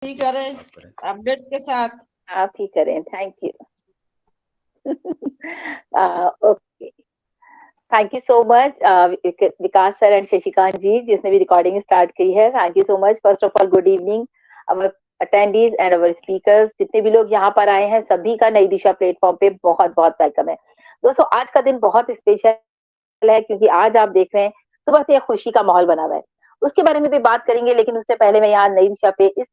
करें अपडेट के साथ। आप ही करें, thank you. Okay, thank you so much Vikas sir and Shashikant ji, जिसने भी रिकॉर्डिंग स्टार्ट की है। Thank you so much. First of all good evening our attendees and our speakers, जितने भी लोग यहाँ पर आए हैं सभी का नई दिशा प्लेटफॉर्म पे बहुत बहुत वेलकम है। दोस्तों आज का दिन बहुत स्पेशल है क्योंकि आज आप देख रहे हैं सुबह से एक खुशी का माहौल बना हुआ है, उसके बारे में भी बात करेंगे। लेकिन उससे पहले मैं यहाँ नई दिशा पे इस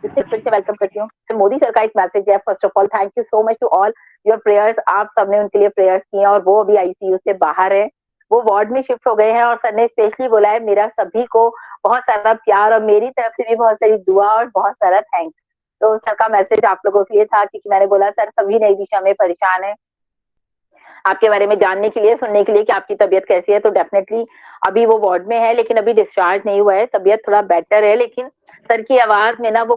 जिससे फिर से वेलकम करती हूँ। तो मोदी सर का एक मैसेज है। First of all thank you so much to all your prayers. आप सबने उनके लिए प्रेयर्स किए और वो अभी आईसीयू से बाहर है, वो वार्ड में शिफ्ट हो गए हैं। और सर ने स्पेशली बोला है मेरा सभी को बहुत सारा प्यार और मेरी तरफ से भी बहुत सारी दुआ और बहुत सारा थैंक्स। तो सर का मैसेज आप लोगों के लिए था क्योंकि मैंने बोला सर सभी नई दिशा में परेशान है आपके बारे में जानने के लिए, सुनने के लिए कि आपकी तबीयत कैसी है। तो डेफिनेटली अभी वो वार्ड में है लेकिन अभी डिस्चार्ज नहीं हुआ है, तबीयत थोड़ा बेटर है। लेकिन सर की आवाज में ना वो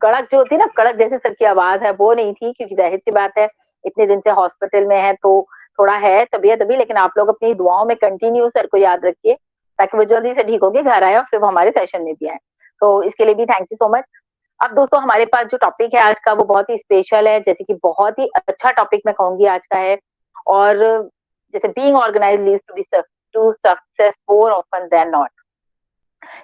कड़क जो होती है ना, कड़क जैसे सर की आवाज है वो नहीं थी, क्योंकि जाहिर सी बात है इतने दिन से हॉस्पिटल में है तो थोड़ा है तबीयत अभी। लेकिन आप लोग अपनी दुआओं में कंटिन्यू सर को याद रखिए ताकि वो जल्दी से ठीक होके घर आए और फिर वो हमारे सेशन में भी आए। तो इसके लिए भी थैंक यू सो मच। अब दोस्तों हमारे पास जो टॉपिक है आज का वो बहुत ही स्पेशल है, जैसे कि बहुत ही अच्छा टॉपिक मैं कहूंगी आज का है। और जैसे being organise leads to success more often than not,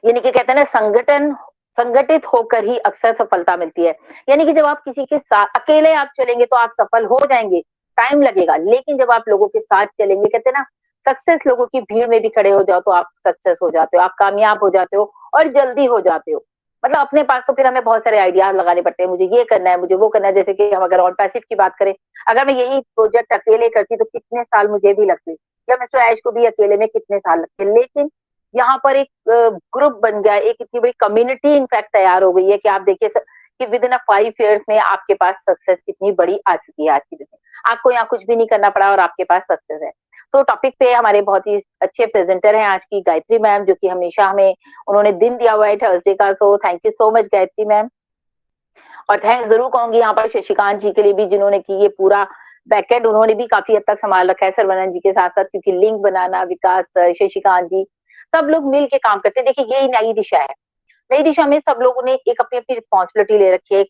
यानी कि कहते हैं ना संगठन संगठित होकर ही अक्सर सफलता मिलती है। यानी कि जब आप किसी के साथ अकेले आप चलेंगे तो आप सफल हो जाएंगे, टाइम लगेगा। लेकिन जब आप लोगों के साथ चलेंगे, कहते हैं ना सक्सेस लोगों की भीड़ में भी खड़े हो जाओ तो आप सक्सेस हो जाते हो, आप कामयाब हो जाते हो और जल्दी हो जाते हो। मतलब अपने पास तो फिर हमें बहुत सारे आइडियाज लगाने पड़ते हैं, मुझे ये करना है, मुझे वो करना है। जैसे कि हम अगर ऑन पैसिव की बात करें, अगर मैं यही प्रोजेक्ट अकेले करती तो कितने साल मुझे भी लगते, या मिस्टर ऐश को भी अकेले में कितने साल लगते। लेकिन यहाँ पर एक ग्रुप बन गया, एक इतनी बड़ी कम्युनिटी इनफैक्ट तैयार हो गई है कि आप देखिए कि विद इन 5 years में आपके पास सक्सेस कितनी बड़ी आ चुकी है आज की डेट में। आपको यहाँ कुछ भी नहीं करना पड़ा और आपके पास सक्सेस है। तो टॉपिक पे हमारे बहुत ही अच्छे प्रेजेंटर हैं आज की गायत्री मैम, जो कि हमेशा हमें उन्होंने दिन दिया हुआ है थर्सडे का। सो thank you so much Gayatri ma'am. और थैंक्स जरूर कहूंगी यहाँ पर शशिकांत जी के लिए भी, जिन्होंने की ये पूरा बैकएंड उन्होंने भी काफी हद तक संभाल रखा है सरवनन जी के साथ साथ, क्योंकि लिंक बनाना विकास सर, शशिकांत जी सब लोग मिल के काम करते हैं। देखिए यही नई दिशा है। नई दिशा में सब लोगों ने एक अपनी अपनी रिस्पॉन्सिबिलिटी ले रखी है,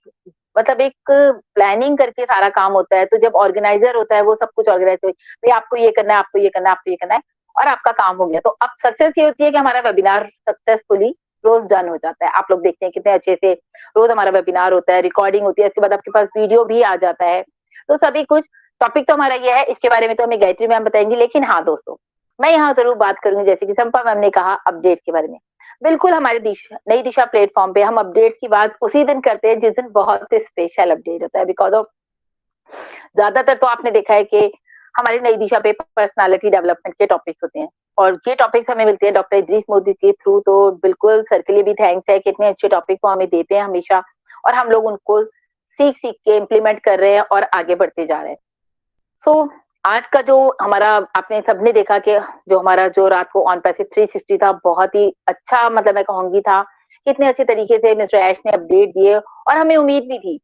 मतलब एक प्लानिंग करके सारा काम होता है। तो जब ऑर्गेनाइजर होता है वो सब कुछ ऑर्गेनाइज हो, भाई आपको ये करना है, आपको ये करना है, आपको ये करना है, और आपका काम हो गया। तो अब सक्सेस ये होती है कि हमारा वेबिनार सक्सेसफुली रोज डन हो जाता है। आप लोग देखते हैं कितने अच्छे से रोज हमारा वेबिनार होता है, रिकॉर्डिंग होती है, इसके बाद आपके पास वीडियो भी आ जाता है। तो सभी कुछ टॉपिक तो हमारा ये है, इसके बारे में तो हमें गायत्री मैम बताएंगी। लेकिन हाँ दोस्तों, मैं यहाँ जरूर बात करूंगी, जैसे कि संपा मैम ने कहा अपडेट के बारे में। बिल्कुल हमारे नई दिशा प्लेटफॉर्म पे हम अपडेट की बात उसी दिन करते हैं जिस दिन बहुत स्पेशल अपडेट होता है। बिकॉज ऑफ ज्यादातर तो आपने देखा है कि हमारी नई दिशा पे पर्सनालिटी डेवलपमेंट के टॉपिक्स होते हैं और ये टॉपिक्स हमें मिलते हैं डॉक्टर इद्रीस मोदी के थ्रू। तो बिल्कुल सर के लिए भी थैंक्स है कि इतने अच्छे टॉपिक को हमें देते हैं हमेशा, और हम लोग उनको सीख सीख के इम्प्लीमेंट कर रहे हैं और आगे बढ़ते जा रहे हैं। सो आज का जो हमारा आपने सबने देखा कि जो हमारा जो रात को ऑन पैसिव 360 था, बहुत ही अच्छा, मतलब मैं कहूंगी था कितने अच्छे तरीके से मिस्टर ऐश ने अपडेट दिए। और हमें उम्मीद भी थी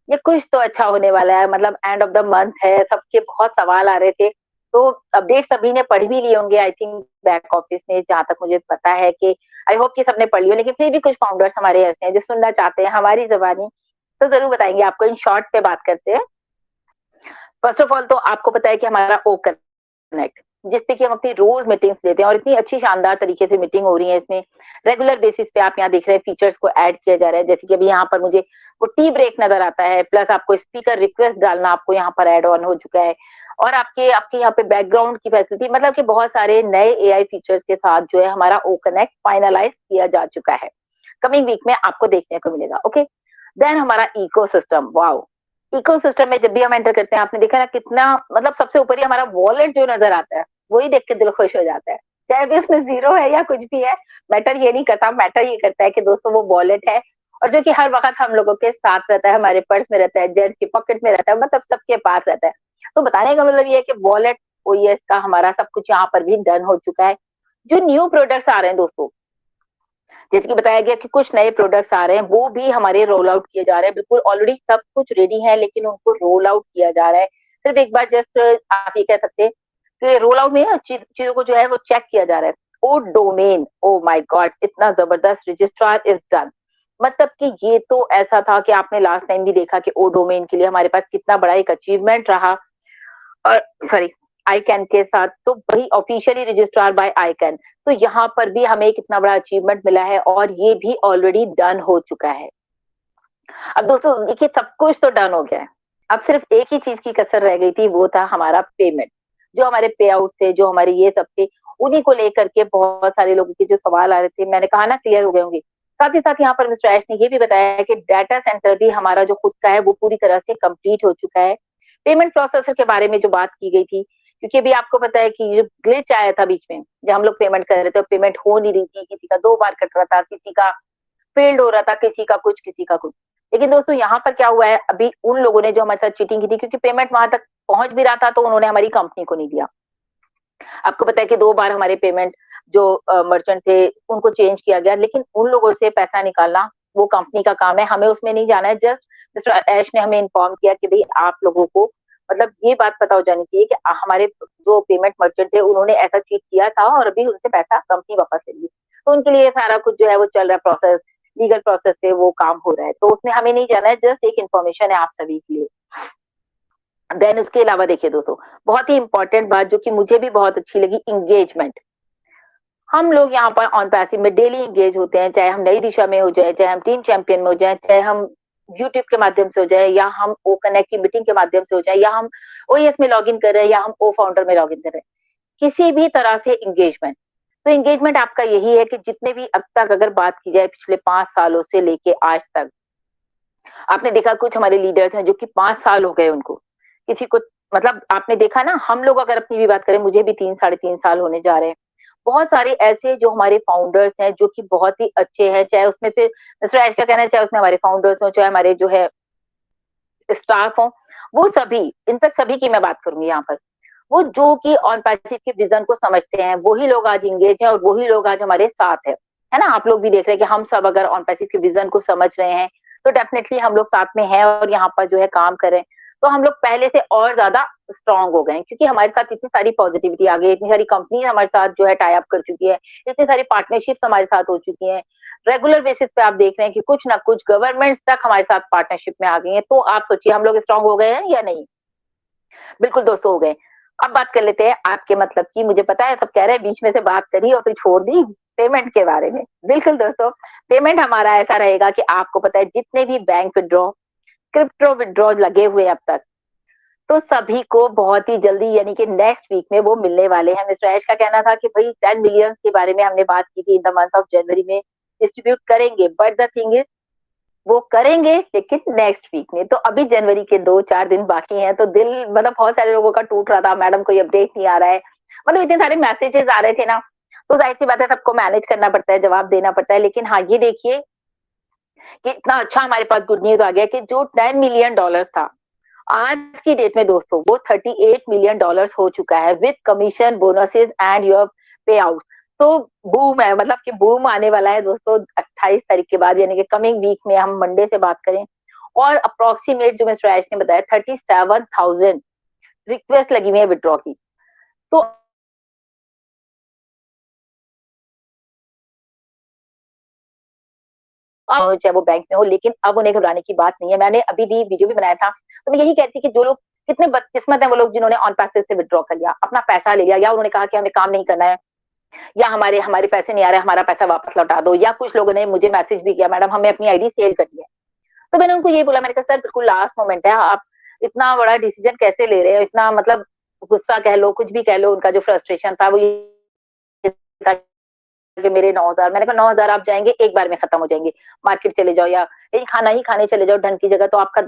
ये कुछ तो अच्छा होने वाला है, मतलब एंड ऑफ द मंथ है, सबके बहुत सवाल आ रहे थे। तो अपडेट सभी ने पढ़ भी लिए होंगे आई थिंक बैक ऑफिस में, जहां तक मुझे पता है कि आई होप कि सबने पढ़ लिया। लेकिन फिर भी कुछ फाउंडर्स हमारे ऐसे हैं जो सुनना चाहते हैं हमारी जबानी, तो जरूर बताएंगे आपको। इन शॉर्ट पे बात करते हैं। फर्स्ट ऑफ ऑल तो आपको पता है कि हमारा ओ कनेक्ट, जिसपे कि हम अपनी रोज मीटिंग्स लेते हैं और इतनी अच्छी शानदार तरीके से मीटिंग हो रही है इसमें। रेगुलर बेसिस पे आप यहाँ देख रहे हैं फीचर्स को ऐड किया जा रहा है, जैसे कि अभी यहाँ पर मुझे वो टी ब्रेक नजर आता है, प्लस आपको स्पीकर रिक्वेस्ट डालना आपको यहाँ पर ऐड ऑन हो चुका है। और आपके आपके यहाँ पे बैकग्राउंड की फैसिलिटी, मतलब कि बहुत सारे नए एआई फीचर्स के साथ जो है हमारा ओ कनेक्ट फाइनलाइज किया जा चुका है। कमिंग वीक में आपको देखने को मिलेगा। ओके, देन हमारा ecosystem. Wow, ecosystem में जब भी हम एंटर करते हैं आपने देखा ना कितना, मतलब सबसे ऊपर ही हमारा वॉलेट जो नजर आता है वही देख के दिल खुश हो जाता है, चाहे भी उसमें जीरो है या कुछ भी है। मैटर ये नहीं करता, मैटर ये करता है कि दोस्तों वो वॉलेट है और जो कि हर वक्त हम लोगों के साथ रहता है, हमारे पर्स में रहता है, जेब की पॉकेट में रहता है, मतलब सबके पास रहता है। तो बताने का मतलब ये है कि वॉलेट ओएस का हमारा सब कुछ यहाँ पर भी डन हो चुका है। जो न्यू प्रोडक्ट्स आ रहे हैं दोस्तों, जैसे कि बताया गया कि कुछ नए प्रोडक्ट्स आ रहे हैं, वो भी हमारे रोल आउट किए जा रहे हैं। बिल्कुल ऑलरेडी सब कुछ रेडी है लेकिन उनको रोल आउट किया जा रहा है। सिर्फ एक बार जस्ट आप ये कह सकते हैं तो रोल आउट में चीजों को जो है वो चेक किया जा रहा है। ओ डोमेन, ओ माय गॉड, इतना जबरदस्त रजिस्ट्रार इज डन। मतलब कि ये तो ऐसा था कि आपने लास्ट टाइम भी देखा कि ओ डोमेन के लिए हमारे पास कितना बड़ा एक अचीवमेंट रहा, और सॉरी आईकैन के साथ, तो वही ऑफिशियली रजिस्ट्रार बाय आईकैन। तो यहाँ पर भी हमें कितना बड़ा अचीवमेंट मिला है और ये भी ऑलरेडी डन हो चुका है। अब दोस्तों देखिए, सब कुछ तो डन हो गया है, अब सिर्फ एक ही चीज की कसर रह गई थी, वो था हमारा पेमेंट। जो हमारे पे आउट थे, जो हमारे ये सब थे, उन्हीं को लेकर के बहुत सारे लोगों के जो सवाल आ रहे थे, मैंने कहा ना क्लियर हो गए होंगे। साथ ही साथ यहाँ पर मिस्टर ऐश ने ये भी बताया कि डाटा सेंटर भी हमारा जो खुद का है वो पूरी तरह से कंप्लीट हो चुका है। पेमेंट प्रोसेसर के बारे में जो बात की गई थी, क्योंकि अभी आपको पता है कि जो ग्लिच आया था बीच में, जब हम लोग पेमेंट कर रहे थे, पेमेंट हो नहीं रही थी, किसी का 2 बार कट रहा था, किसी का फेल्ड हो रहा था, किसी का कुछ, किसी का कुछ। लेकिन दोस्तों यहाँ पर क्या हुआ है, अभी उन लोगों ने जो हमारे साथ चीटिंग की थी, क्योंकि पेमेंट वहां तक पहुंच भी रहा था, तो उन्होंने हमारी कंपनी को नहीं दिया। आपको पता है कि 2 बार हमारे पेमेंट जो मर्चेंट थे उनको चेंज किया गया, लेकिन उन लोगों से पैसा निकालना वो कंपनी का काम है, हमें उसमें नहीं जाना है। जस्ट मिस्टर ऐश ने हमें इन्फॉर्म किया कि भाई आप लोगों को मतलब ये बात पता हो जानी चाहिए कि हमारे जो पेमेंट मर्चेंट थे उन्होंने ऐसा चीट किया था और अभी उनसे पैसा कंपनी वापस ले ली। तो उनके लिए सारा कुछ जो है वो चल रहा है, प्रोसेस, लीगल प्रोसेस से वो काम हो रहा है, तो उसमें हमें नहीं जाना है, जस्ट एक इन्फॉर्मेशन है आप सभी के लिए। देन उसके अलावा देखिए दोस्तों, बहुत ही इंपॉर्टेंट बात जो कि मुझे भी बहुत अच्छी लगी, इंगेजमेंट। हम लोग यहाँ पर ऑन पैसिव में डेली इंगेज होते हैं, चाहे हम नई दिशा में हो जाए, चाहे हम टीम चैंपियन में हो जाए, चाहे हम यूट्यूब के माध्यम से हो जाए, या हम ओ कनेक्ट की मीटिंग के माध्यम से हो जाए, या हम ओएस में लॉग इन कर रहे हैं, या हम ओ फाउंडर में लॉग इन कर रहे हैं, किसी भी तरह से इंगेजमेंट। तो इंगेजमेंट आपका यही है कि जितने भी अब तक अगर बात की जाए पिछले 5 सालों से लेके आज तक, आपने देखा कुछ हमारे लीडर्स हैं जो कि 5 साल हो गए उनको, किसी को मतलब आपने देखा ना, हम लोग अगर अपनी भी बात करें, मुझे भी 3 साढ़े 3 साल होने जा रहे हैं। बहुत सारे ऐसे जो हमारे फाउंडर्स हैं जो कि बहुत ही अच्छे हैं, चाहे उसमें से मिस्टर ऐश का कहना है, चाहे उसमें हमारे फाउंडर्स हो, चाहे हमारे जो है स्टाफ हो, वो सभी, इनफैक्ट सभी की मैं बात करूंगी यहाँ पर, वो जो कि ऑन पैसिव के विजन को समझते हैं, वही लोग आज इंगेज हैं और वही लोग आज हमारे साथ है ना। आप लोग भी देख रहे हैं कि हम सब अगर ऑन पैसिव के विजन को समझ रहे हैं, तो डेफिनेटली हम लोग साथ में हैं और यहाँ पर जो है काम करें, तो हम लोग पहले से और ज्यादा स्ट्रांग हो गए हैं, क्योंकि हमारे साथ इतनी सारी पॉजिटिविटी आ गई, इतनी सारी कंपनी हमारे साथ जो है टाई अप कर चुकी है, इतनी सारी पार्टनरशिप हमारे साथ हो चुकी है, रेगुलर बेसिस पे आप देख रहे हैं कि कुछ ना कुछ गवर्नमेंट तक हमारे साथ पार्टनरशिप में आ गई है। तो आप सोचिए हम लोग स्ट्रांग हो गए हैं या नहीं। बिल्कुल दोस्तों हो गए। अब बात कर लेते हैं आपके मतलब की, मुझे पता है सब कह रहे हैं बीच में से बात करी और फिर छोड़ दी पेमेंट के बारे में। बिल्कुल दोस्तों, पेमेंट हमारा ऐसा रहेगा कि आपको पता है जितने भी बैंक विड्रॉ, क्रिप्टो विड्रॉ लगे हुए अब तक, तो सभी को बहुत ही जल्दी यानी कि नेक्स्ट वीक में वो मिलने वाले हैं। मिस्टर ऐश का कहना था कि भाई 10 मिलियन के बारे में हमने बात की थी, in the month of January में डिस्ट्रीब्यूट करेंगे, बट द थिंग इज वो करेंगे लेकिन नेक्स्ट वीक में। तो अभी जनवरी के 2-4 दिन बाकी हैं, तो दिल मतलब बहुत सारे लोगों का टूट रहा था, मैडम कोई अपडेट नहीं आ रहा है, मतलब इतने सारे मैसेजेस आ रहे थे ना, तो जाहिर सी बात है सबको मैनेज करना पड़ता है, जवाब देना पड़ता है। लेकिन हाँ ये देखिए कि इतना अच्छा हमारे पास गुड न्यूज आ गया कि जो $10 मिलियन था, आज की डेट में दोस्तों वो $38 मिलियन हो चुका है, with commission, bonuses and your पे आउट। तो बूम है, मतलब कि बूम आने वाला है दोस्तों 28 तारीख के बाद, यानी कि कमिंग वीक में हम मंडे से बात करें, और अप्रोक्सीमेट जो मिस्टर ऐश ने बताया 37,000 रिक्वेस्ट लगी हुई है विड्रॉ की। तो चाहे वो बैंक में हो, लेकिन अब उन्हें घबराने की बात नहीं है। मैंने अभी भी वीडियो भी बनाया था, तो मैं यही कहती कि जो लोग कितने बदकिस्मत है वो लोग जिन्होंने ऑन पैसेज से विड्रॉ कर लिया, अपना पैसा ले लिया, या उन्होंने कहा कि हमें काम नहीं करना है, या हमारे हमारे पैसे नहीं आ रहे, हमारा पैसा वापस लौटा दो, या कुछ लोगों ने मुझे मैसेज भी किया मैडम हमें अपनी आईडी सेल करनी है। तो मैंने उनको ये बोला, मैंने कहा सर बिल्कुल लास्ट मोमेंट है, आप इतना बड़ा डिसीजन कैसे ले रहे हो, इतना मतलब गुस्सा कह लो, कुछ भी कह लो, उनका जो फ्रस्ट्रेशन था वो ये था कि मेरे 9,000, मैंने कहा 9,000 आप जाएंगे एक बार में खत्म हो जाएंगे, मार्केट चले जाओ या यही खाना ही खाने चले जाओ ढंग की जगह, तो आपका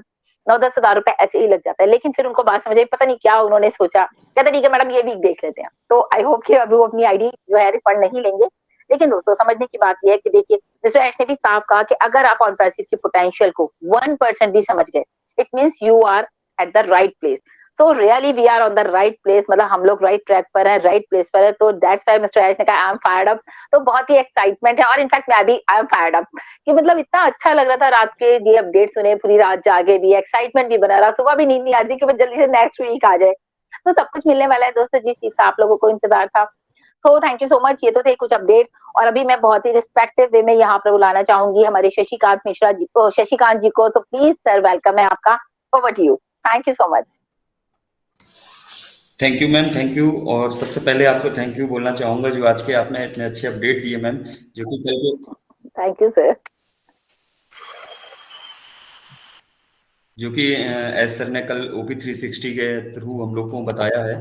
9-10 हज़ार रुपए ऐसे ही लग जाता है। लेकिन फिर उनको बात समझ आई, पता नहीं क्या उन्होंने सोचा, कहते ठीक है मैडम ये वीक देख लेते हैं। तो आई होप कि अभी वो अपनी आईडी जो है रिफंड नहीं लेंगे। लेकिन दोस्तों समझने की बात यह है कि देखिए मिस्टर ऐश ने भी साफ कहा कि अगर आप ऑन पैसिव की पोटेंशियल को 1% भी समझ गए, it means you are at the right place. So really we are on the right place, मतलब हम लोग राइट ट्रैक पर हैं, राइट प्लेस पर है। तो दैट्स व्हाई मिस्टर ऐश ने कहा आई एम फायर्ड अप। तो बहुत ही एक्साइटमेंट है, और इनफैक्ट मैं भी आई एम फायर्ड अप कि मतलब इतना अच्छा लग रहा था रात के ये अपडेट सुने, पूरी रात जागे भी, एक्साइटमेंट भी बना रहा, सुबह भी नींद नहीं आ रही कि जल्दी से नेक्स्ट वीक आ जाए। तो सब कुछ मिलने वाला है दोस्तों, जिस चीज का आप लोगों को इंतजार था। So thank you so much. ये तो थे कुछ अपडेट, और अभी मैं बहुत ही रिस्पेक्टिव वे में यहाँ पर बुलाना चाहूंगी हमारे शशिकांत मिश्रा जी को, शशिकांत जी को। तो प्लीज सर, वेलकम है आपका, over to you. Thank you so much. Thank you ma'am, thank you. और सबसे पहले आपको थैंक यू बोलना चाहूंगा जो आज के आपने इतने अच्छे अपडेट दिए मैम, जो कि कल के, थैंक यू सर। जो कि एस सर ने कल OP 360 के थ्रू हम लोग को बताया है।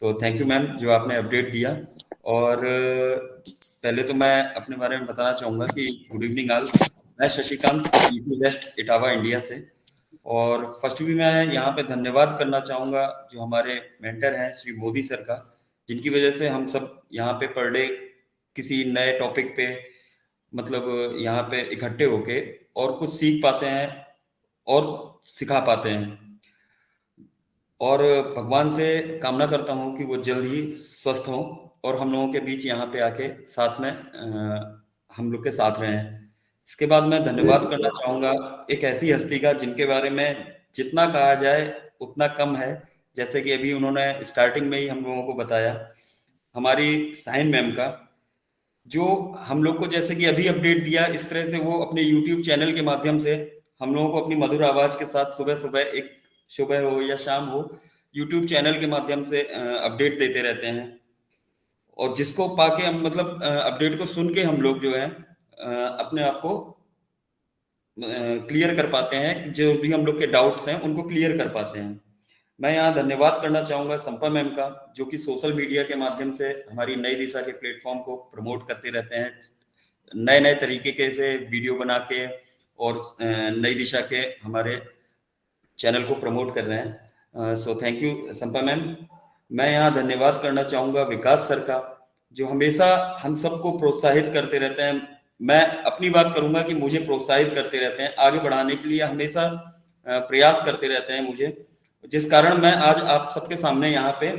तो थैंक यू मैम जो आपने अपडेट दिया। और पहले तो मैं अपने बारे में बताना चाहूंगा कि गुड इवनिंग ऑल। मैं Shashikant, UP West Etawah India से। और फर्स्ट भी मैं यहाँ पे धन्यवाद करना चाहूंगा जो हमारे मेंटर हैं श्री मोदी सर का, जिनकी वजह से हम सब यहाँ पे पर डे किसी नए टॉपिक पे मतलब यहाँ पे इकट्ठे होके और कुछ सीख पाते हैं और सिखा पाते हैं। और भगवान से कामना करता हूँ कि वो जल्द ही स्वस्थ हों और हम लोगों के बीच यहाँ पे आके साथ में हम लोग के साथ रहें। इसके बाद मैं धन्यवाद करना चाहूँगा एक ऐसी हस्ती का जिनके बारे में जितना कहा जाए उतना कम है। जैसे कि अभी उन्होंने स्टार्टिंग में ही हम लोगों को बताया, हमारी साइन मैम का, जो हम लोग को जैसे कि अभी अपडेट दिया, इस तरह से वो अपने YouTube चैनल के माध्यम से हम लोगों को अपनी मधुर आवाज के साथ सुबह सुबह, एक सुबह हो या शाम हो, YouTube चैनल के माध्यम से अपडेट देते रहते हैं। और जिसको पाके हम मतलब अपडेट को सुन के हम लोग जो है अपने आप को क्लियर कर पाते हैं, जो भी हम लोग के डाउट्स हैं उनको क्लियर कर पाते हैं। मैं यहाँ धन्यवाद करना चाहूंगा संपा मैम का, जो कि सोशल मीडिया के माध्यम से हमारी नई दिशा के प्लेटफॉर्म को प्रमोट करते रहते हैं, नए नए तरीके के से वीडियो बना के और नई दिशा के हमारे चैनल को प्रमोट कर रहे हैं। So thank you Sampa ma'am. मैं यहाँ धन्यवाद करना चाहूंगा विकास सर का, जो हमेशा हम सबको प्रोत्साहित करते रहते हैं। मैं अपनी बात करूंगा कि मुझे प्रोत्साहित करते रहते हैं, आगे बढ़ाने के लिए हमेशा प्रयास करते रहते हैं मुझे, जिस कारण मैं आज आप सबके सामने यहाँ पे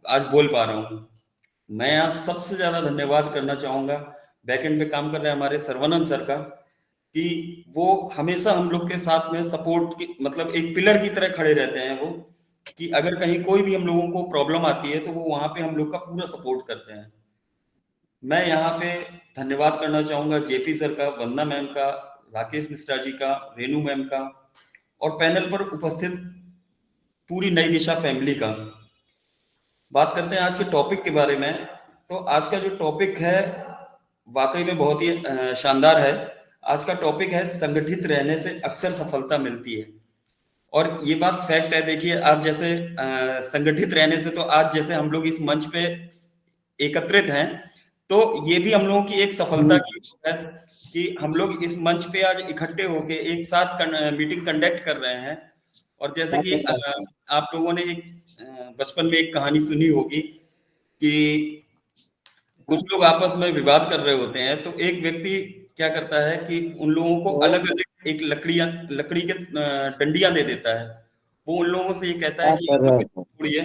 आज बोल पा रहा हूँ। मैं यहाँ सबसे ज्यादा धन्यवाद करना चाहूंगा बैकएंड पे काम कर रहे हैं हमारे सर्वानंद सर का, कि वो हमेशा हम लोग के साथ में सपोर्ट की मतलब एक पिलर की तरह खड़े रहते हैं वो, कि अगर कहीं कोई भी हम लोगों को प्रॉब्लम आती है तो वो वहां पे हम लोग का पूरा सपोर्ट करते हैं। मैं यहाँ पे धन्यवाद करना चाहूंगा जेपी सर का, वंदना मैम का, राकेश मिश्रा जी का, रेनू मैम का, और पैनल पर उपस्थित पूरी नई दिशा फैमिली का। बात करते हैं आज के टॉपिक के बारे में। तो आज का जो टॉपिक है वाकई में बहुत ही शानदार है। आज का टॉपिक है संगठित रहने से अक्सर सफलता मिलती है। और ये बात फैक्ट है। देखिए आज जैसे संगठित रहने से, तो आज जैसे हम लोग इस मंच पे एकत्रित हैं, तो ये भी हम लोगों की एक सफलता की है कि हम लोग इस मंच पे आज इकट्ठे होके एक साथ मीटिंग कंडक्ट कर रहे हैं। और जैसे कि आप लोगों ने एक बचपन में एक कहानी सुनी होगी कि कुछ लोग आपस में विवाद कर रहे होते हैं, तो एक व्यक्ति क्या करता है कि उन लोगों को अलग अलग एक लकड़ी के डंडियां दे देता है। वो उन लोगों से ये कहता है कि तोड़िए,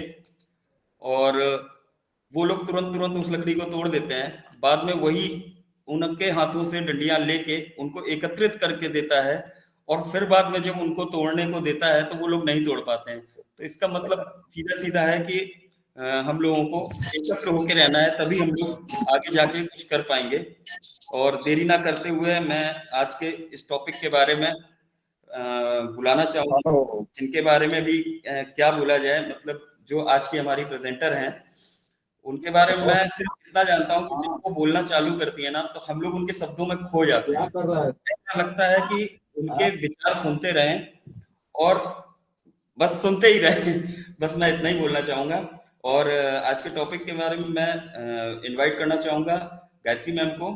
और वो लोग तुरंत तुरंत उस लकड़ी को तोड़ देते हैं। बाद में वही उनके हाथों से डंडियां लेके उनको एकत्रित करके देता है, और फिर बाद में जब उनको तोड़ने को देता है तो वो लोग नहीं तोड़ पाते हैं। तो इसका मतलब सीधा सीधा है कि हम लोगों को एकत्र होकर रहना है, तभी हम लोग आगे जाके कुछ कर पाएंगे। और देरी ना करते हुए मैं आज के इस टॉपिक के बारे में बुलाना चाहूंगा, जिनके बारे में भी क्या बोला जाए। मतलब जो आज की हमारी प्रेजेंटर हैं उनके बारे में मैं सिर्फ इतना जानता हूँ कि जब वो बोलना चालू करती है ना, तो हम लोग उनके शब्दों में खो जाते हैं। ऐसा लगता है कि उनके विचार सुनते रहें और बस सुनते ही रहें। बस मैं इतना ही बोलना चाहूंगा। और आज के टॉपिक के बारे में मैं इनवाइट करना चाहूंगा गायत्री मैम को।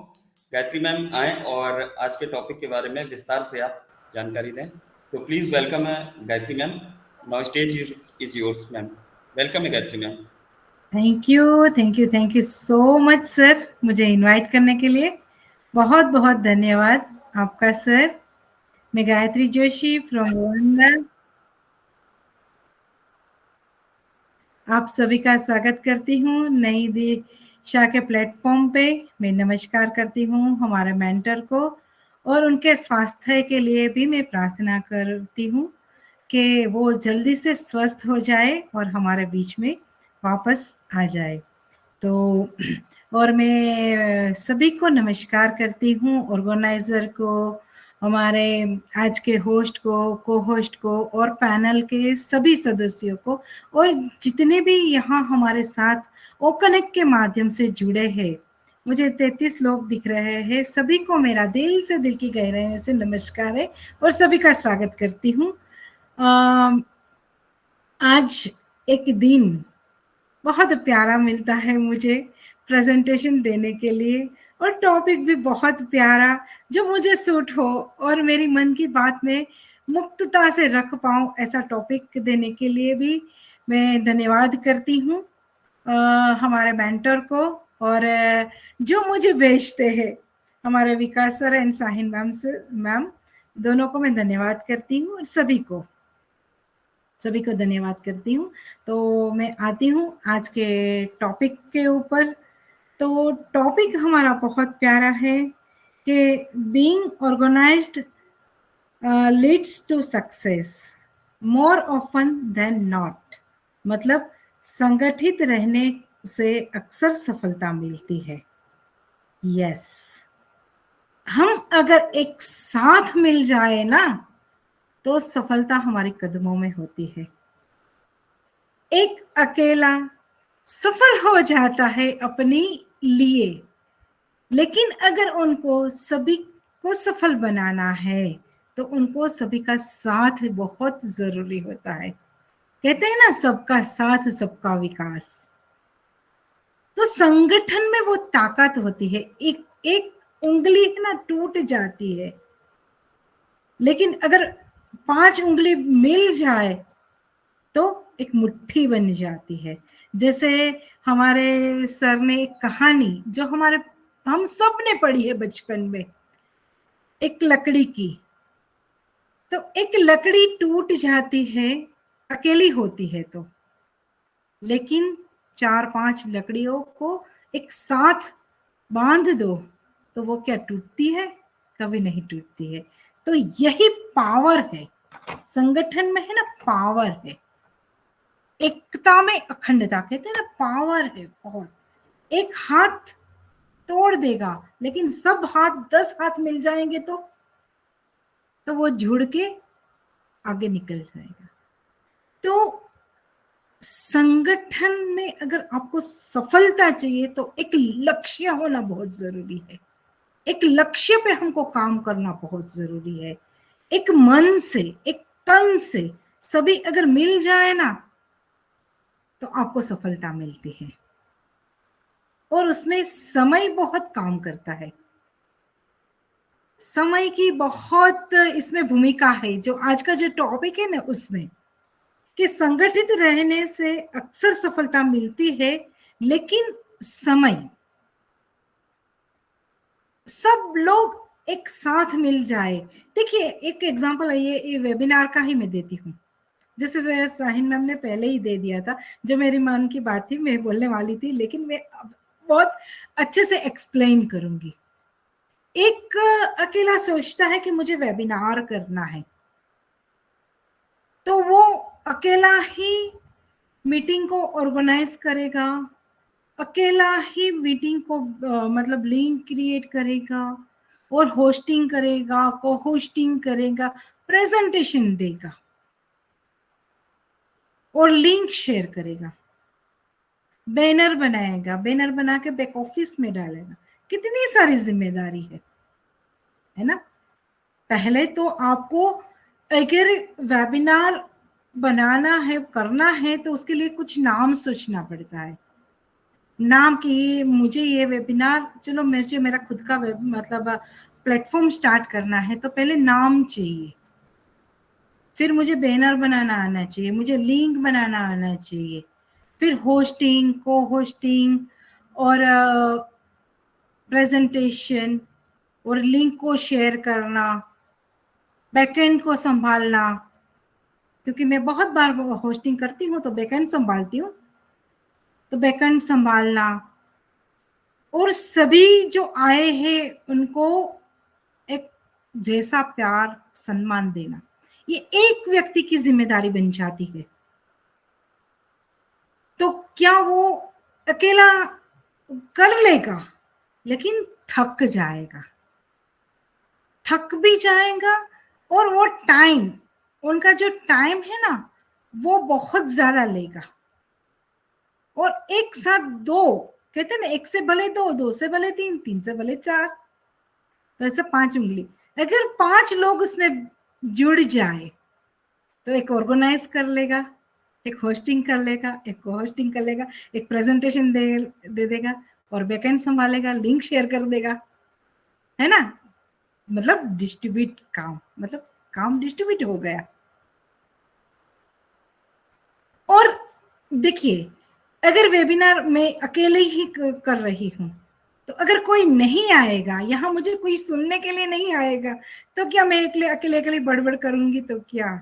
गायत्री मैम आए और आज के टॉपिक के बारे में विस्तार से आप जानकारी दें। तो प्लीज वेलकम है Gayatri ma'am. Now stage is yours ma'am. Welcome है Gayatri ma'am. Thank you so much sir, मुझे इनवाइट करने के लिए बहुत बहुत धन्यवाद आपका सर। मैं गायत्री जोशी फ्रॉम रवांडा आप सभी का स्वागत करती हूँ नई दिशा के प्लेटफॉर्म पे। मैं नमस्कार करती हूँ हमारे मेंटर को, और उनके स्वास्थ्य के लिए भी मैं प्रार्थना करती हूँ कि वो जल्दी से स्वस्थ हो जाए और हमारे बीच में वापस आ जाए। तो और मैं सभी को नमस्कार करती हूँ, ऑर्गेनाइजर को, हमारे आज के होस्ट को, को होस्ट को और पैनल के सभी सदस्यों को, और जितने भी यहाँ हमारे साथ ओ कनेक्ट के माध्यम से जुड़े हैं। मुझे 33 लोग दिख रहे हैं। सभी को मेरा दिल से, दिल की गहराइयों से नमस्कार है और सभी का स्वागत करती हूँ। आज एक दिन बहुत प्यारा मिलता है मुझे प्रेजेंटेशन देने के लिए, और टॉपिक भी बहुत प्यारा जो मुझे सूट हो और मेरी मन की बात में मुक्तता से रख पाऊं, ऐसा टॉपिक देने के लिए भी मैं धन्यवाद करती हूँ हमारे मेंटर को, और जो मुझे भेजते हैं हमारे विकास सर एंड साहिन मैम, दोनों को मैं धन्यवाद करती हूँ। सभी को धन्यवाद करती हूँ। तो मैं आती हूँ आज के टॉपिक के ऊपर। तो टॉपिक हमारा बहुत प्यारा है कि being organised leads to success more often than not, मतलब संगठित रहने से अक्सर सफलता मिलती है। यस, हम अगर एक साथ मिल जाए ना तो सफलता हमारे कदमों में होती है। एक अकेला सफल हो जाता है अपने लिए, लेकिन अगर उनको सभी को सफल बनाना है तो उनको सभी का साथ बहुत जरूरी होता है। कहते हैं ना, सबका साथ सबका विकास। तो संगठन में वो ताकत होती है। एक एक उंगली है ना, टूट जाती है, लेकिन अगर 5 उंगली मिल जाए तो एक मुट्ठी बन जाती है। जैसे हमारे सर ने एक कहानी जो हम सब ने पढ़ी है बचपन में, एक लकड़ी की। तो एक लकड़ी टूट जाती है, अकेली होती है तो, लेकिन 4-5 लकड़ियों को एक साथ बांध दो तो वो क्या टूटती है? कभी नहीं टूटती है। तो यही पावर है संगठन में, है ना, पावर है। एकता में अखंडता, कहते हैं ना, पावर है बहुत। एक हाथ तोड़ देगा, लेकिन सब हाथ 10 हाथ मिल जाएंगे तो वो जुड़ के आगे निकल जाएगा। तो संगठन में अगर आपको सफलता चाहिए तो एक लक्ष्य होना बहुत जरूरी है। एक लक्ष्य पे हमको काम करना बहुत जरूरी है। एक मन से, एक तन से सभी अगर मिल जाए ना तो आपको सफलता मिलती है। और उसमें समय बहुत काम करता है। समय की बहुत इसमें भूमिका है। जो आज का जो टॉपिक है ना, उसमें कि संगठित रहने से अक्सर सफलता मिलती है, लेकिन समय, सब लोग एक साथ मिल जाए। देखिए, एक एग्जांपल है, ये वेबिनार का ही मैं देती हूँ। जैसे साहिन मैम ने पहले ही दे दिया था, जो मेरी मन की बात थी मैं बोलने वाली थी, लेकिन मैं अब बहुत अच्छे से एक्सप्लेन करूंगी। एक अकेला सोचता है कि मुझे वेबिनार करना है, तो वो अकेला ही मीटिंग को ऑर्गेनाइज करेगा, अकेला ही मीटिंग को मतलब लिंक क्रिएट करेगा और होस्टिंग करेगा, को होस्टिंग करेगा, प्रेजेंटेशन देगा और लिंक शेयर करेगा, बैनर बनाएगा, बैनर बना के बैक ऑफिस में डालेगा। कितनी सारी जिम्मेदारी है ना। पहले तो आपको अगर वेबिनार बनाना है, करना है, तो उसके लिए कुछ नाम सोचना पड़ता है। नाम की मुझे ये वेबिनार, चलो मेरा खुद का मतलब प्लेटफॉर्म स्टार्ट करना है तो पहले नाम चाहिए, फिर मुझे बैनर बनाना आना चाहिए, मुझे लिंक बनाना आना चाहिए, फिर होस्टिंग, को होस्टिंग और प्रेजेंटेशन और लिंक को शेयर करना, बैकएंड को संभालना, क्योंकि मैं बहुत बार होस्टिंग करती हूँ तो बैकएंड संभालती हूँ, तो बैकएंड संभालना, और सभी जो आए हैं उनको एक जैसा प्यार सम्मान देना। ये एक व्यक्ति की जिम्मेदारी बन जाती है, तो क्या वो अकेला कर लेगा? लेकिन थक जाएगा, थक भी जाएगा, और वो टाइम, उनका जो टाइम है ना, वो बहुत ज्यादा लेगा। और एक साथ दो, कहते हैं ना, एक से भले दो, दो से भले तीन, तीन से भले चार, तो ऐसे 5 उंगली। अगर 5 लोग उसमें जुड़ जाए तो एक ऑर्गेनाइज कर लेगा, एक होस्टिंग कर लेगा, एक को होस्टिंग कर लेगा, एक प्रेजेंटेशन दे देगा, और बैकएंड संभालेगा, लिंक शेयर कर देगा, है ना। मतलब डिस्ट्रीब्यूट काम, मतलब काम डिस्ट्रीब्यूट हो गया। और देखिए, अगर वेबिनार मैं अकेले ही कर रही हूँ, तो अगर कोई नहीं आएगा, यहाँ मुझे कोई सुनने के लिए नहीं आएगा, तो क्या मैं अकेले बड़बड़ करूंगी तो क्या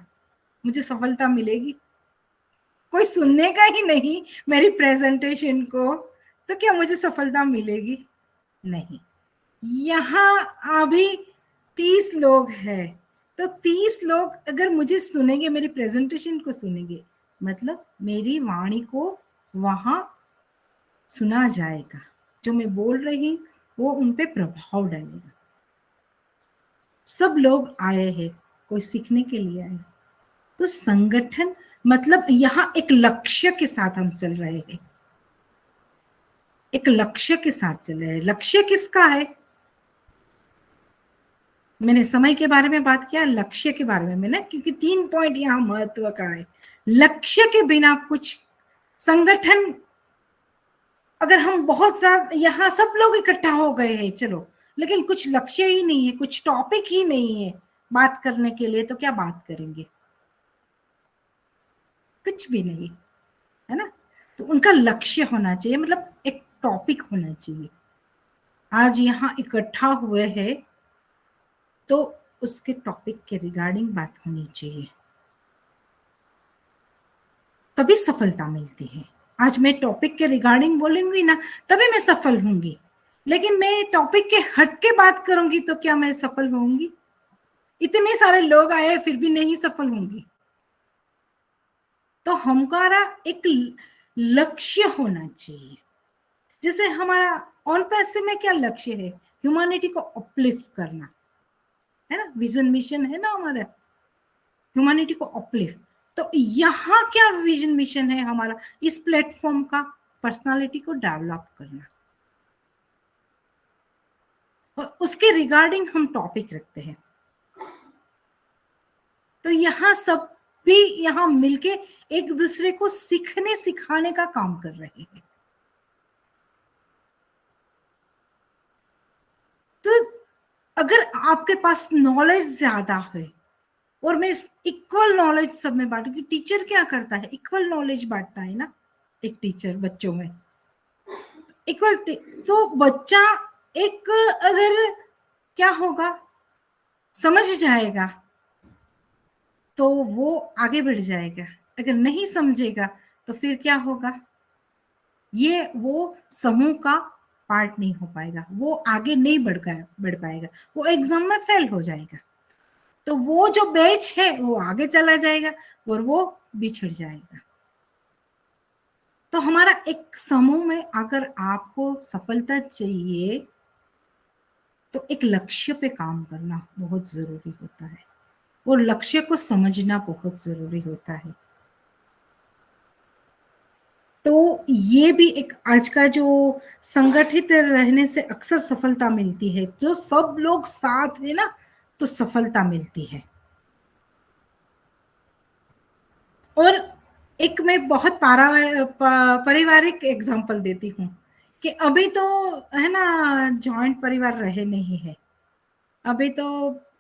मुझे सफलता मिलेगी? कोई सुनने का ही नहीं मेरी प्रेजेंटेशन को, तो क्या मुझे सफलता मिलेगी? नहीं। यहाँ अभी 30 लोग हैं, तो 30 लोग अगर मुझे सुनेंगे, मेरी प्रेजेंटेशन को सुनेंगे, मतलब मेरी वाणी को वहां सुना जाएगा, जो मैं बोल रही वो उन पे प्रभाव डालेगा। सब लोग आए हैं, कोई सीखने के लिए आए, तो संगठन मतलब यहाँ एक लक्ष्य के साथ हम चल रहे हैं, एक लक्ष्य के साथ चल रहे हैं। लक्ष्य किसका है? मैंने समय के बारे में बात किया, लक्ष्य के बारे में मैंने, क्योंकि 3 पॉइंट यहाँ महत्व का है। लक्ष्य के बिना कुछ संगठन, अगर हम बहुत ज्यादा यहाँ सब लोग इकट्ठा हो गए हैं, चलो, लेकिन कुछ लक्ष्य ही नहीं है, कुछ टॉपिक ही नहीं है बात करने के लिए, तो क्या बात करेंगे? कुछ भी नहीं, है ना। तो उनका लक्ष्य होना चाहिए, मतलब एक टॉपिक होना चाहिए। आज यहाँ इकट्ठा हुए हैं तो उसके टॉपिक के रिगार्डिंग बात होनी चाहिए, तभी सफलता मिलती है। आज मैं टॉपिक के रिगार्डिंग बोलूंगी ना, तभी मैं सफल होंगी, लेकिन मैं टॉपिक के हट के बात करूंगी तो क्या मैं सफल होंगी? इतने सारे लोग आए फिर भी नहीं सफल होंगी। तो हमारा एक लक्ष्य होना चाहिए। जैसे हमारा ऑन पैसे में क्या लक्ष्य है? ह्यूमैनिटी को अपलिफ्ट करना, है ना, विजन मिशन है ना हमारा, ह्यूमैनिटी को अपलिफ्ट। तो यहाँ क्या विजन मिशन है हमारा इस प्लेटफॉर्म का? पर्सनालिटी को डेवलप करना, और उसके रिगार्डिंग हम टॉपिक रखते हैं। तो यहाँ सब भी यहाँ मिलके एक दूसरे को सीखने सिखाने का काम कर रहे हैं। तो अगर आपके पास नॉलेज ज्यादा है, और मैं इक्वल नॉलेज सब में बांटू, कि टीचर क्या करता है? इक्वल नॉलेज बांटता है ना, एक टीचर बच्चों में इक्वल। तो बच्चा एक अगर क्या होगा, समझ जाएगा तो वो आगे बढ़ जाएगा, अगर नहीं समझेगा तो फिर क्या होगा? ये वो समूह का पार्ट नहीं हो पाएगा, वो आगे नहीं बढ़ पाएगा, वो एग्जाम में फेल हो जाएगा। तो वो जो बैच है वो आगे चला जाएगा और वो बिछड़ जाएगा। तो हमारा एक समूह में अगर आपको सफलता चाहिए तो एक लक्ष्य पे काम करना बहुत जरूरी होता है, और लक्ष्य को समझना बहुत जरूरी होता है। तो ये भी एक आज का जो संगठित रहने से अक्सर सफलता मिलती है, जो सब लोग साथ है ना, तो सफलता मिलती है। और एक मैं बहुत पारिवारिक एग्जांपल देती हूँ कि अभी तो है ना, जॉइंट परिवार रहे नहीं है, अभी तो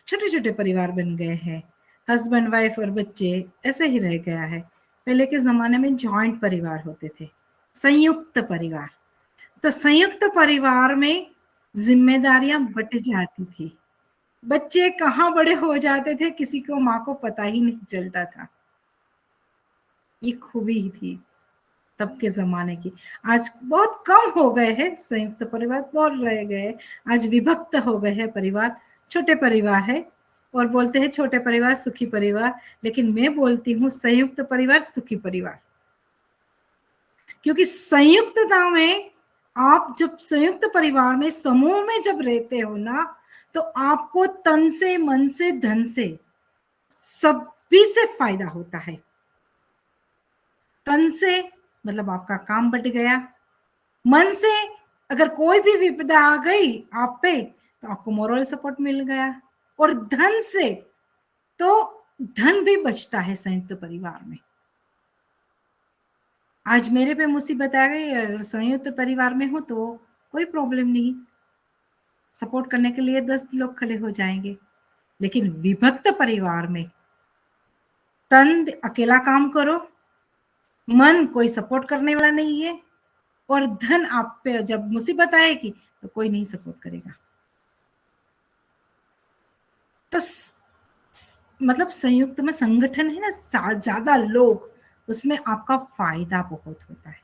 छोटे छोटे परिवार बन गए हैं, हस्बैंड वाइफ और बच्चे ऐसे ही रह गया है। पहले के जमाने में जॉइंट परिवार होते थे, संयुक्त परिवार। तो संयुक्त परिवार में जिम्मेदारियां बट जाती थी, बच्चे कहाँ बड़े हो जाते थे किसी को माँ को पता ही नहीं चलता था। ये खूबी ही थी तब के जमाने की। आज बहुत कम हो गए हैं संयुक्त परिवार, बहुत रह गए, आज विभक्त हो गए हैं परिवार, छोटे परिवार है। और बोलते हैं छोटे परिवार सुखी परिवार, लेकिन मैं बोलती हूँ संयुक्त परिवार सुखी परिवार। क्योंकि संयुक्तता में, आप जब संयुक्त परिवार में समूह में जब रहते हो ना, तो आपको तन से मन से धन से सभी से फायदा होता है। तन से मतलब आपका काम बढ़ गया, मन से अगर कोई भी विपदा आ गई आप पे तो आपको मोरल सपोर्ट मिल गया, और धन से तो धन भी बचता है संयुक्त परिवार में। आज मेरे पे मुसीबत आ गई और संयुक्त परिवार में हूं तो कोई प्रॉब्लम नहीं, सपोर्ट करने के लिए 10 लोग खड़े हो जाएंगे। लेकिन विभक्त परिवार में तन अकेला काम करो, मन कोई सपोर्ट करने वाला नहीं है, और धन आप पे जब मुसीबत आएगी तो कोई नहीं सपोर्ट करेगा। तो मतलब संयुक्त में संगठन है ना, ज्यादा लोग, उसमें आपका फायदा बहुत होता है,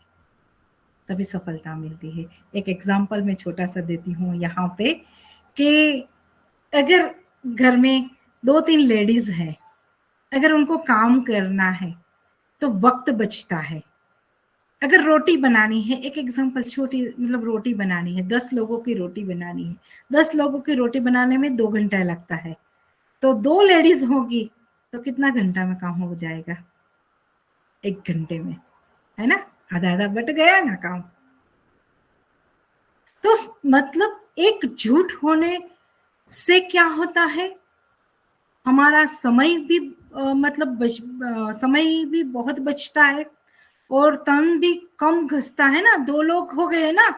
तभी सफलता मिलती है। एक एग्जांपल मैं छोटा सा देती हूँ यहाँ पे कि अगर घर में 2-3 लेडीज हैं, अगर उनको काम करना है तो वक्त बचता है। अगर रोटी बनानी है, एक एग्जांपल छोटी, मतलब रोटी बनानी है, 10 लोगों की रोटी बनानी है, 10 लोगों की रोटी बनाने में 2 घंटा लगता है, तो 2 लेडीज होगी तो कितना घंटा में काम हो जाएगा? 1 घंटे में, है ना? आधा आधा बट गया ना काम। तो मतलब एकजुट होने से क्या होता है, हमारा समय भी समय भी बहुत बचता है, और तन भी कम घसता है ना। 2 लोग हो गए ना,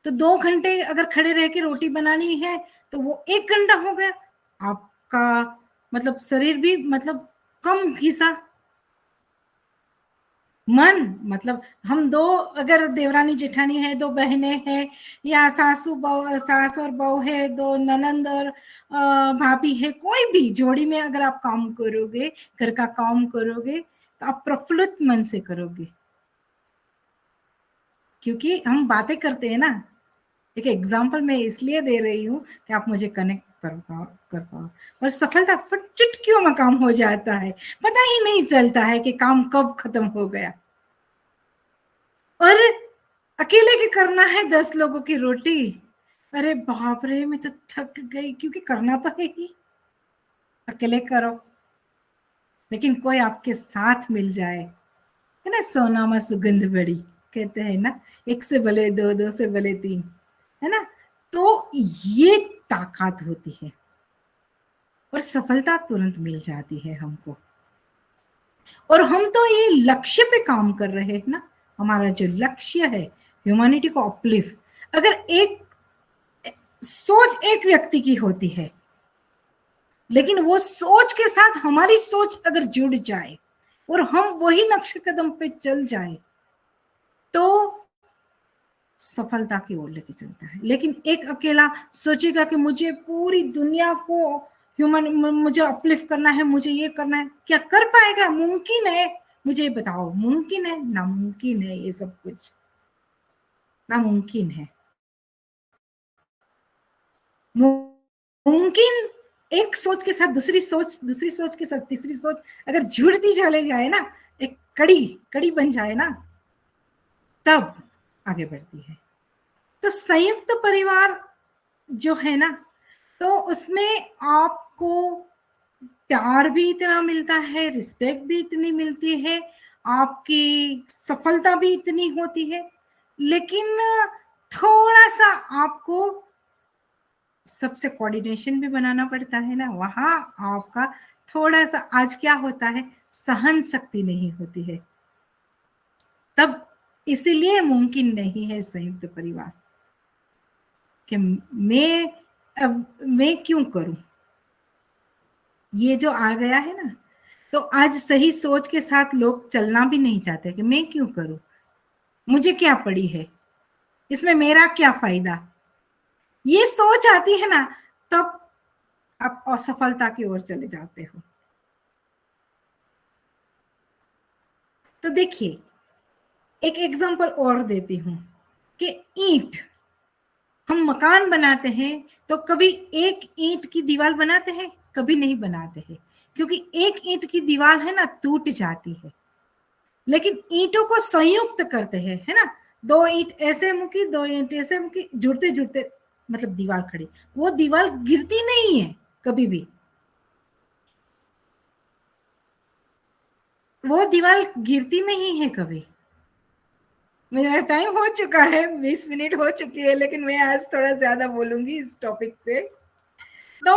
तो 2 घंटे अगर खड़े रह के रोटी बनानी है तो वो 1 घंटा हो गया। आपका मतलब शरीर भी मतलब कम घिसा। मन मतलब हम 2 अगर देवरानी जेठानी है, 2 बहनें हैं, या सास और बहू है, 2 ननंद और भाभी है, कोई भी जोड़ी में अगर आप काम करोगे, घर का काम करोगे, तो आप प्रफुल्लित मन से करोगे। क्योंकि हम बातें करते हैं ना, एक एग्जाम्पल मैं इसलिए दे रही हूँ कि आप मुझे कनेक्ट कर पाओ। और सफलता चुटकियों में काम हो जाता है, पता ही नहीं चलता है कि काम कब खत्म हो गया। और अकेले के करना है 10 लोगों की रोटी, अरे बाप रे, मैं तो थक गई, क्योंकि करना तो है ही, अकेले करो। लेकिन कोई आपके साथ मिल जाए, है ना, सोना में सुगंध बड़ी, कहते हैं ना, 1 से भले 2, 2 से भले 3, है ना। तो ये ताकत होती है, और सफलता तुरंत मिल जाती है हमको। और हम तो ये लक्ष्य पे काम कर रहे हैं ना, हमारा जो लक्ष्य है ह्यूमैनिटी को अपलिफ्ट। अगर एक सोच एक व्यक्ति की होती है, लेकिन वो सोच के साथ हमारी सोच अगर जुड़ जाए और हम वही नक्शे कदम पे चल जाए, तो सफलता की ओर लेके चलता है। लेकिन एक अकेला सोचेगा कि मुझे पूरी दुनिया को मुझे अपलिफ्ट करना है, मुझे ये करना है, क्या कर पाएगा? मुमकिन है? मुझे बताओ, मुमकिन है? नामुमकिन है। ये सब कुछ नामुमकिन है। मुमकिन एक सोच के साथ दूसरी सोच, दूसरी सोच के साथ तीसरी सोच अगर जुड़ती चले जाए ना, एक कड़ी बन जाए ना, तब आगे बढ़ती है। तो संयुक्त परिवार जो है ना, तो उसमें आपको प्यार भी इतना मिलता है, रिस्पेक्ट भी इतनी मिलती है, आपकी सफलता भी इतनी होती है। लेकिन थोड़ा सा आपको सबसे कोऑर्डिनेशन भी बनाना पड़ता है ना, वहां आपका थोड़ा सा, आज क्या होता है, सहन शक्ति नहीं होती है, तब इसीलिए मुमकिन नहीं है संयुक्त परिवार। कि मैं क्यों करूं, ये जो आ गया है ना, तो आज सही सोच के साथ लोग चलना भी नहीं चाहते कि मैं क्यों करूं, मुझे क्या पड़ी है, इसमें मेरा क्या फायदा। ये सोच आती है ना, तब आप असफलता की ओर चले जाते हो। तो देखिए, एक एग्जांपल और देती हूं कि ईंट, हम मकान बनाते हैं तो कभी एक ईंट की दीवार बनाते हैं, कभी नहीं बनाते हैं, क्योंकि एक ईंट की दीवार है ना टूट जाती है, लेकिन ईंटों को संयुक्त करते हैं, है ना, 2 ईंट ऐसे मुकी, 2 ईंट ऐसे मुकी, जुड़ते जुड़ते मतलब दीवार खड़ी, वो दीवार गिरती नहीं है कभी भी, वो दीवार गिरती नहीं है कभी। मेरा टाइम हो चुका है, 20 मिनट हो चुकी है, लेकिन मैं आज थोड़ा ज्यादा बोलूंगी इस टॉपिक पे। तो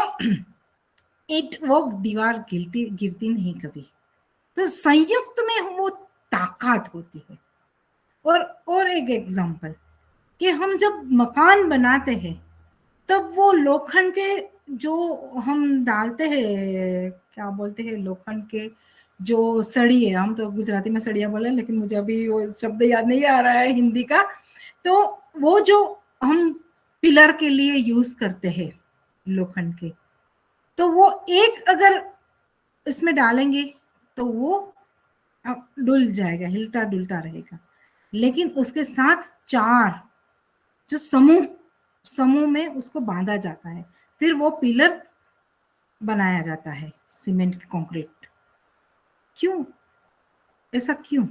वो दीवार गिरती नहीं कभी, तो संयुक्त में वो ताकत होती है। और एक एग्जांपल कि हम जब मकान बनाते हैं तब वो लोखंड के जो हम डालते हैं, क्या बोलते हैं, लोखंड के जो सड़ी है, हम तो गुजराती में सड़िया बोले, लेकिन मुझे अभी वो शब्द याद नहीं आ रहा है हिंदी का, तो वो जो हम पिलर के लिए यूज करते हैं लोखंड के, तो वो एक अगर इसमें डालेंगे तो वो डुल जाएगा, हिलता डुलता रहेगा, लेकिन उसके साथ 4 जो समूह में उसको बांधा जाता है, फिर वो पिलर बनाया जाता है सीमेंट कंक्रीट। क्यों, ऐसा क्यों?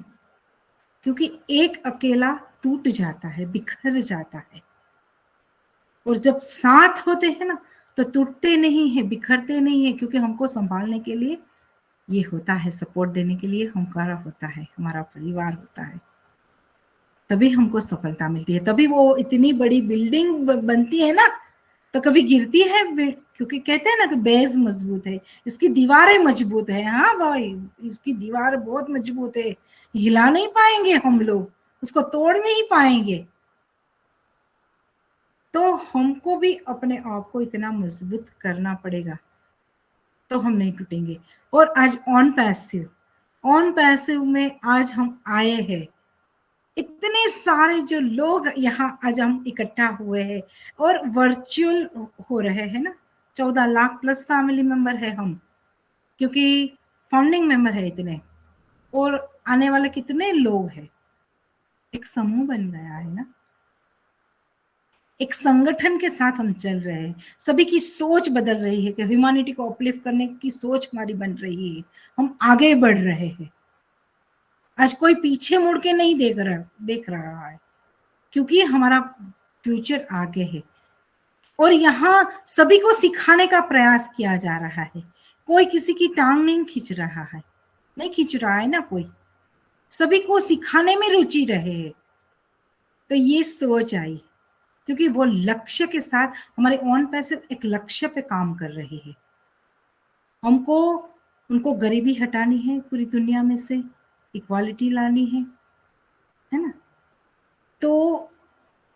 क्योंकि एक अकेला टूट जाता है, बिखर जाता है, और जब साथ होते हैं ना तो टूटते नहीं है, बिखरते नहीं है, क्योंकि हमको संभालने के लिए ये होता है, सपोर्ट देने के लिए हमारा होता है, हमारा परिवार होता है, तभी हमको सफलता मिलती है, तभी वो इतनी बड़ी बिल्डिंग बनती है ना, तो कभी गिरती है, क्योंकि कहते हैं ना कि बेस मजबूत है, इसकी दीवारें मजबूत है। हाँ भाई, इसकी दीवार बहुत मजबूत है, हिला नहीं पाएंगे हम लोग, उसको तोड़ नहीं पाएंगे। तो हमको भी अपने आप को इतना मजबूत करना पड़ेगा, तो हम नहीं टूटेंगे। और आज ऑन पैसिव में आज हम आए हैं, इतने सारे जो लोग यहाँ आज हम इकट्ठा हुए हैं, और वर्चुअल हो रहे हैं ना, 14 लाख प्लस फैमिली मेंबर है हम, क्योंकि फाउंडिंग मेंबर है इतने, और आने वाले कितने लोग हैं, एक समूह बन गया है ना, एक संगठन के साथ हम चल रहे हैं, सभी की सोच बदल रही है कि ह्यूमैनिटी को अपलिफ्ट करने की सोच हमारी बन रही है, हम आगे बढ़ रहे हैं। आज कोई पीछे मुड़ के नहीं देख रहा है, क्योंकि हमारा फ्यूचर आगे है, और यहाँ सभी को सिखाने का प्रयास किया जा रहा है, कोई किसी की टांग नहीं खींच रहा है, नहीं खींच रहा है ना कोई, सभी को सिखाने में रुचि रहे। तो ये सोच आई, क्योंकि वो लक्ष्य के साथ हमारे ऑन पैसिव एक लक्ष्य पे काम कर रही है, हमको उनको गरीबी हटानी है पूरी दुनिया में से, इक्वालिटी लानी है ना। तो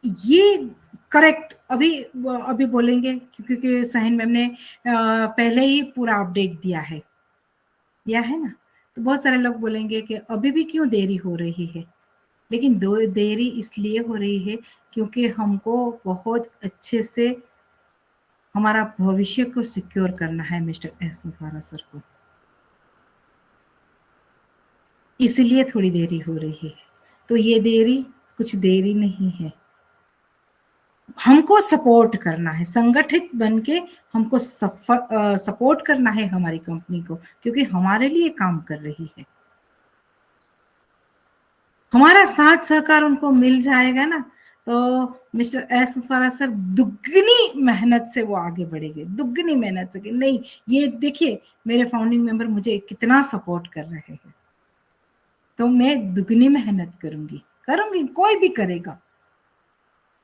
ये करेक्ट अभी बोलेंगे, क्योंकि साहिन मैम ने पहले ही पूरा अपडेट दिया है ना, तो बहुत सारे लोग बोलेंगे कि अभी भी क्यों देरी हो रही है, लेकिन देरी इसलिए हो रही है क्योंकि हमको बहुत अच्छे से हमारा भविष्य को सिक्योर करना है मिस्टर एस मुफारा सर को, इसलिए थोड़ी देरी हो रही है। तो ये देरी कुछ देरी नहीं है, हमको सपोर्ट करना है, संगठित बनके हमको सपोर्ट करना है हमारी कंपनी को, क्योंकि हमारे लिए काम कर रही है। हमारा साथ सहकार उनको मिल जाएगा ना, तो मिस्टर एस मुफारा सर दुगनी मेहनत से वो आगे बढ़ेंगे, दुगनी मेहनत से कि नहीं, ये देखिए मेरे फाउंडिंग मेंबर मुझे कितना सपोर्ट कर रहे हैं, तो मैं दुगनी मेहनत करूंगी, कोई भी करेगा,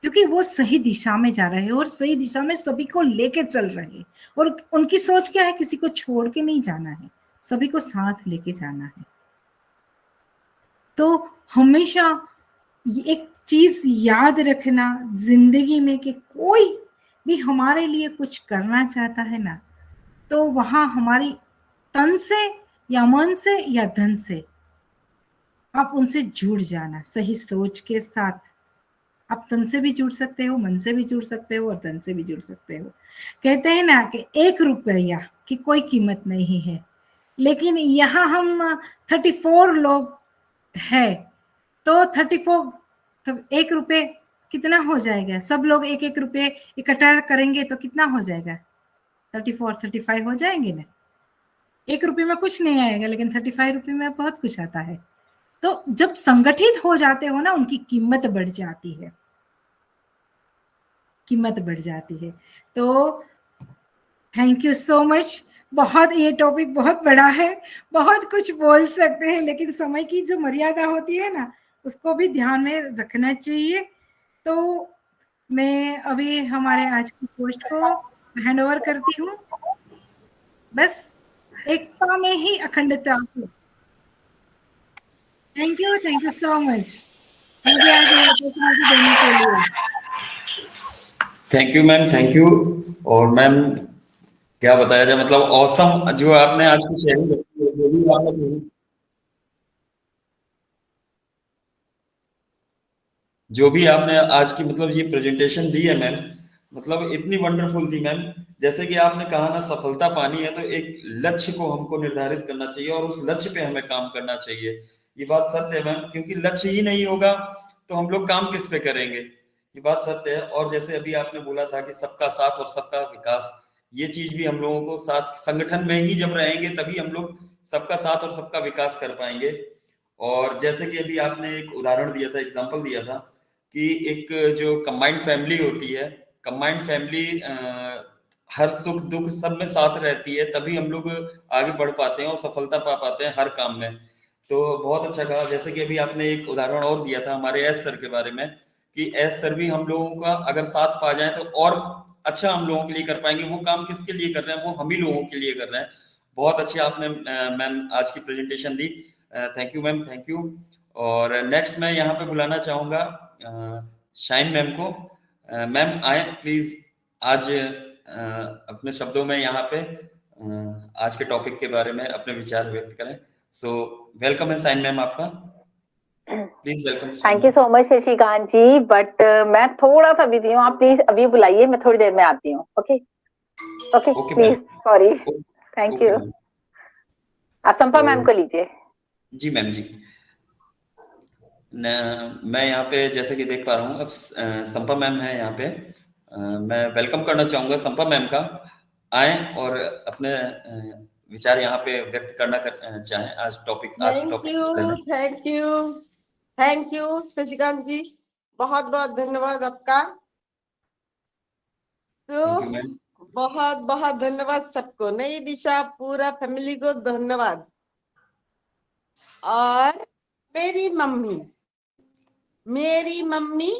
क्योंकि वो सही दिशा में जा रहे हैं, और सही दिशा में सभी को लेके चल रहे हैं, और उनकी सोच क्या है, किसी को छोड़ के नहीं जाना है, सभी को साथ लेके जाना है। तो हमेशा एक चीज याद रखना जिंदगी में कि कोई भी हमारे लिए कुछ करना चाहता है ना, तो वहां हमारी तन से या मन से या धन से आप उनसे जुड़ जाना, सही सोच के साथ। आप तन से भी जुड़ सकते हो, मन से भी जुड़ सकते हो, और धन से भी जुड़ सकते हो। कहते हैं ना कि 1 रुपया की कोई कीमत नहीं है, लेकिन यहाँ हम 34 लोग है, तो 34 तो 1 रुपये कितना हो जाएगा, सब लोग 1-1 रुपये इकट्ठा करेंगे तो कितना हो जाएगा, 34, 35 हो जाएंगे ना। 1 रुपये में कुछ नहीं आएगा, लेकिन 35 रुपये में बहुत कुछ आता है। तो जब संगठित हो जाते हो ना, उनकी कीमत बढ़ जाती है, कीमत बढ़ जाती है। तो थैंक यू सो मच। बहुत, ये टॉपिक बहुत बड़ा है, बहुत कुछ बोल सकते हैं, लेकिन समय की जो मर्यादा होती है ना, उसको भी ध्यान में रखना चाहिए। तो मैं अभी हमारे आज की पोस्ट को हैंड ओवर करती हूँ। बस एकता में ही अखंडता हो। थैंक यू सो मच मुझे आज ये अपॉर्चुनिटी देने के लिए। Thank you ma'am, thank you. और मैम क्या बताया जाए, मतलब ऑसम जो आपने आज की शेयरिंग रखी है, जो भी आपने आज की मतलब ये प्रेजेंटेशन दी है मैम, मतलब इतनी वंडरफुल थी मैम। जैसे कि आपने कहा ना, सफलता पानी है तो एक लक्ष्य को हमको निर्धारित करना चाहिए और उस लक्ष्य पे हमें काम करना चाहिए। ये बात सत्य है मैम, क्योंकि लक्ष्य ही नहीं होगा तो हम लोग काम किस पे करेंगे। ये बात सत्य है। और जैसे अभी आपने बोला था कि सबका साथ और सबका विकास, ये चीज भी हम लोगों को साथ संगठन में ही जब रहेंगे तभी हम लोग सबका साथ और सबका विकास कर पाएंगे। और जैसे कि अभी आपने एक उदाहरण दिया था, एग्जाम्पल दिया था कि एक जो कंबाइंड फैमिली होती है, कंबाइंड फैमिली हर सुख दुख सब में साथ रहती है, तभी हम लोग आगे बढ़ पाते हैं और सफलता पा पाते हैं हर काम में। तो बहुत अच्छा कहा। जैसे कि अभी आपने एक उदाहरण और दिया था हमारे एस सर के बारे में, कि एस सर भी हम लोगों का अगर साथ पा जाए तो और अच्छा हम लोगों के लिए कर पाएंगे। वो काम किसके लिए कर रहे हैं, वो हम ही लोगों के लिए कर रहे हैं। बहुत अच्छी आपने मैम आज की presentation the. Thank you ma'am, thank you. और नेक्स्ट मैं यहाँ पे बुलाना चाहूंगा शाइन मैम को। मैम आए प्लीज, आज अपने शब्दों में यहाँ पे आज के टॉपिक के बारे में अपने विचार व्यक्त करें। सो वेलकम है शाइन मैम आपका, please welcome. Thank you so much Shashikant ji, but मैं थोड़ा सा बिजी हूँ, आप प्लीज अभी बुलाइए, मैं थोड़ी देर में आती हूँ। Okay okay please, sorry, thank you. आप संपा मैम को लीजिए। जी मैम जी। मैं यहाँ पे जैसे कि देख पा रहा हूँ अब संपा मैम है यहाँ पे। मैं वेलकम करना चाहूंगा संपा मैम का। आए और अपने विचार यहाँ पे व्यक्त करना चाहें आज के टॉपिक। थैंक यू शशिकांत जी, बहुत बहुत धन्यवाद आपका। तो बहुत बहुत धन्यवाद सबको, नई दिशा पूरा फैमिली को धन्यवाद। और मेरी mummy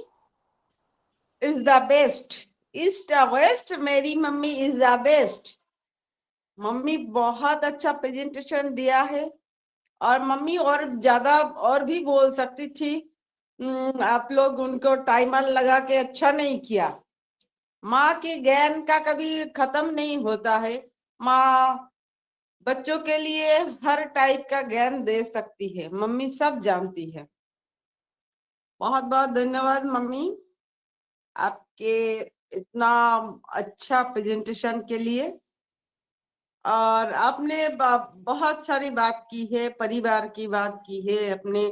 is the best, east west, मेरी mummy is the best. Mummy बहुत अच्छा प्रेजेंटेशन दिया है, और मम्मी और ज्यादा और भी बोल सकती थी, आप लोग उनको टाइमर लगा के अच्छा नहीं किया। माँ के ज्ञान का कभी खत्म नहीं होता है। माँ बच्चों के लिए हर टाइप का ज्ञान दे सकती है, मम्मी सब जानती है। बहुत बहुत धन्यवाद मम्मी आपके इतना अच्छा प्रेजेंटेशन के लिए। और आपने बहुत सारी बात की है, परिवार की बात की है, अपने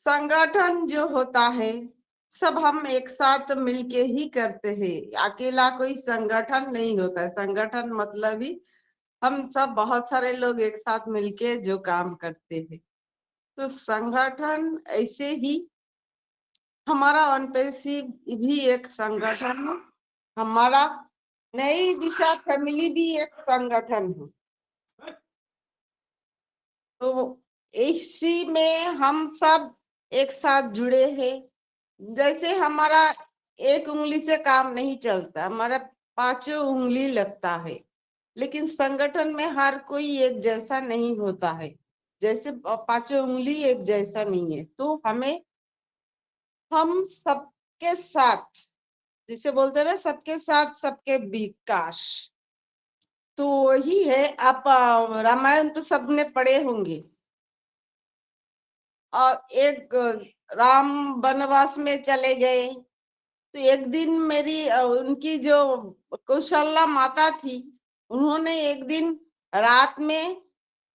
संगठन जो होता है सब हम एक साथ मिलके ही करते हैं, अकेला कोई संगठन नहीं होता है। संगठन मतलब ही हम सब बहुत सारे लोग एक साथ मिलके जो काम करते हैं। तो संगठन ऐसे ही हमारा OnePaisi भी एक संगठन है, हमारा नई दिशा फैमिली भी एक संगठन है। तो इसी में हम सब एक साथ जुड़े हैं। जैसे हमारा एक उंगली से काम नहीं चलता, हमारा 5 उंगली लगता है, लेकिन संगठन में हर कोई एक जैसा नहीं होता है। जैसे 5 उंगली एक जैसा नहीं है, तो हम सबके साथ, जिसे बोलते हैं ना, सबके साथ सबके विकास, तो वही है। आप रामायण तो सबने पढ़े होंगे। और एक राम वनवास में चले गए, तो एक दिन उनकी जो कौशल्या माता थी, उन्होंने एक दिन रात में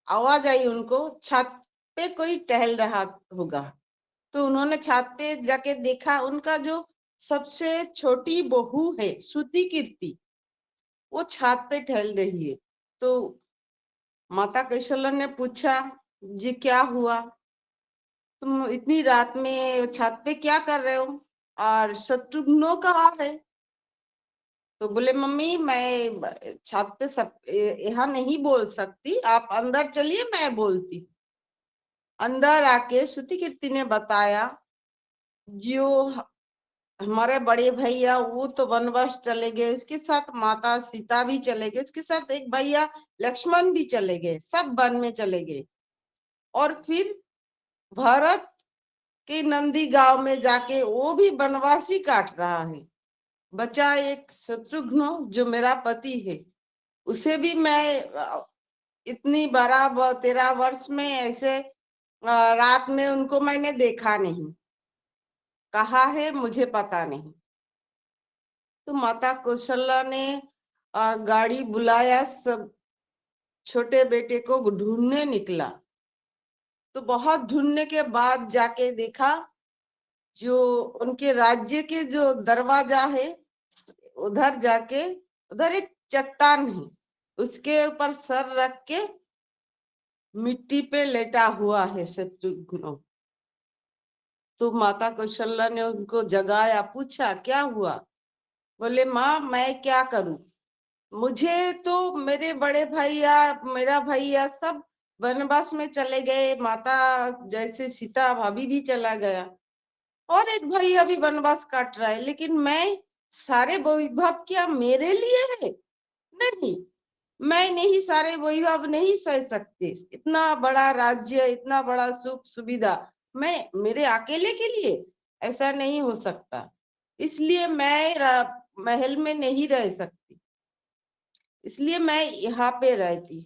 आवाज आई उनको, छत पे कोई टहल रहा होगा। तो उन्होंने छत पे जाके देखा, उनका जो सबसे छोटी बहू है श्रुति कीर्ति, वो छत पे टहल रही है। तो माता कौशल्या ने पूछा, जी क्या हुआ, तुम इतनी रात में छत पे क्या कर रहे हो, और शत्रुघ्न कहाँ है? तो बोले, मम्मी मैं छत पे सब यहाँ नहीं बोल सकती, आप अंदर चलिए मैं बोलती। अंदर आके श्रुति कीर्ति ने बताया, जो हमारे बड़े भैया वो तो वनवास चले गए, उसके साथ माता सीता भी चले गए, उसके साथ एक भैया लक्ष्मण भी चले गए, सब वन में चले गए। और फिर भरत के नंदी गांव में जाके वो भी वनवासी काट रहा है। बचा एक शत्रुघ्न जो मेरा पति है, उसे भी मैं इतनी 13 वर्ष में ऐसे रात में उनको मैंने देखा नहीं, कहा है मुझे पता नहीं। तो माता कौशल्या ने गाड़ी बुलाया, सब छोटे बेटे को ढूंढने निकला। तो बहुत ढूंढने के बाद जाके देखा, जो उनके राज्य के जो दरवाजा है उधर जाके, उधर एक चट्टान है, उसके ऊपर सर रख के मिट्टी पे लेटा हुआ है शत्रुघ्न। तो माता कौशल्या ने उनको जगाया, पूछा क्या हुआ? बोले, माँ मैं क्या करूं, मुझे तो मेरे बड़े भैया, मेरा भैया सब वनवास में चले गए, माता जैसे सीता भाभी भी चला गया, और एक भैया भी वनवास काट रहा है, लेकिन मैं सारे वैभव क्या मेरे लिए है? नहीं, मैं नहीं, सारे वैभव नहीं सह सकते, इतना बड़ा राज्य, इतना बड़ा सुख सुविधा मैं मेरे अकेले के लिए ऐसा नहीं हो सकता, इसलिए मैं महल में नहीं रह सकती, इसलिए मैं यहाँ पे रहती।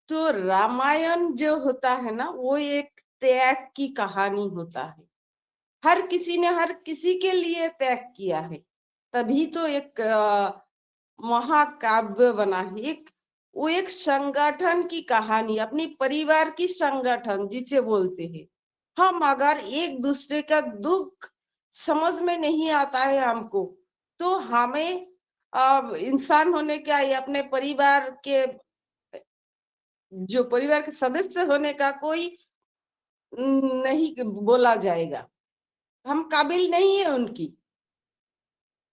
तो रामायण जो होता है ना, वो एक त्याग की कहानी होता है। हर किसी ने हर किसी के लिए त्याग किया है, तभी तो एक महाकाव्य बना है। वो एक संगठन की कहानी, अपनी परिवार की संगठन जिसे बोलते हैं। हम अगर एक दूसरे का दुख समझ में नहीं आता है हमको, तो हमें इंसान होने का या अपने परिवार के जो परिवार के सदस्य होने का कोई नहीं बोला जाएगा, हम काबिल नहीं है उनकी।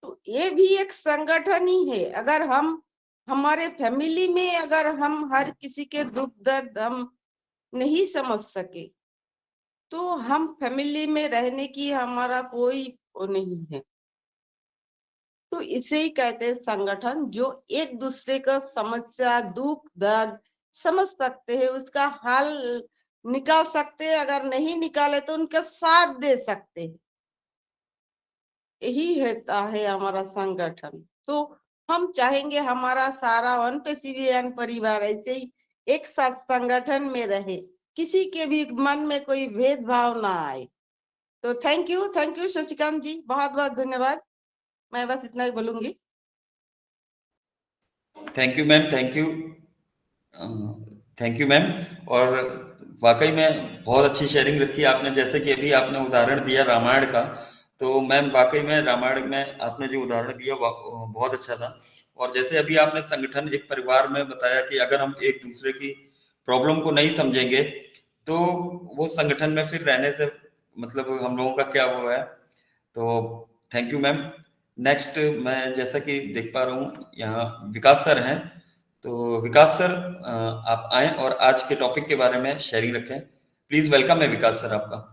तो ये भी एक संगठन ही है। अगर हम हमारे फैमिली में अगर हम हर किसी के दुख दर्द हम नहीं समझ सके, तो हम फैमिली में रहने की हमारा कोई वो नहीं है। तो इसे ही कहते हैं संगठन, जो एक दूसरे का समस्या दुख दर्द समझ सकते हैं, उसका हल निकाल सकते हैं, अगर नहीं निकाले तो उनका साथ दे सकते हैं। यही होता है हमारा संगठन। तो हम चाहेंगे हमारा सारा वन पेसिवियन परिवार ऐसे ही एक साथ संगठन में रहे, किसी के भी मन में कोई भेदभाव ना आए। तो थैंक यू शशिकांत जी, बहुत बहुत धन्यवाद। मैं बस इतना ही बोलूंगी। Thank you ma'am, thank you ma'am. और वाकई में बहुत अच्छी शेयरिंग रखी आपने, जैसे कि अभी आपने उदाहरण दिया रामायण का, तो मैम वाकई में रामायण में आपने जो उदाहरण दिया बहुत अच्छा था। और जैसे अभी आपने संगठन एक परिवार में बताया कि अगर हम एक दूसरे की प्रॉब्लम को नहीं समझेंगे तो वो संगठन में फिर रहने से मतलब हम लोगों का क्या वो है। तो थैंक यू मैम। नेक्स्ट मैं जैसा कि देख पा रहा हूँ यहाँ विकास सर हैं, तो विकास सर आप आए और आज के टॉपिक के बारे में शेयरिंग रखें। प्लीज वेलकम है विकास सर आपका।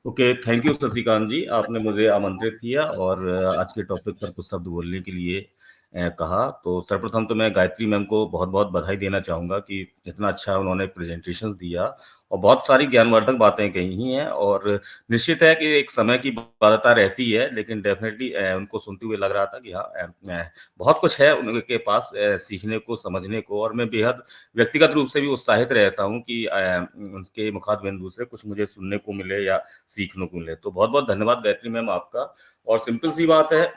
ओके, थैंक यू शशिकांत जी, आपने मुझे आमंत्रित किया और आज के टॉपिक पर कुछ शब्द बोलने के लिए कहा। तो सर्वप्रथम तो मैं गायत्री मैम को बहुत बहुत बधाई देना चाहूँगा कि इतना अच्छा उन्होंने प्रेजेंटेशंस दिया और बहुत सारी ज्ञानवर्धक बातें कही हैं। और निश्चित है कि एक समय की बाध्यता रहती है, लेकिन डेफिनेटली उनको सुनते हुए लग रहा था कि हाँ बहुत कुछ है उनके पास सीखने को, समझने को। और मैं बेहद व्यक्तिगत रूप से भी उत्साहित रहता हूँ कि उनके मुखारबिंदु से कुछ मुझे सुनने को मिले या सीखने को मिले। तो बहुत बहुत धन्यवाद गायत्री मैम आपका। और सिंपल सी बात है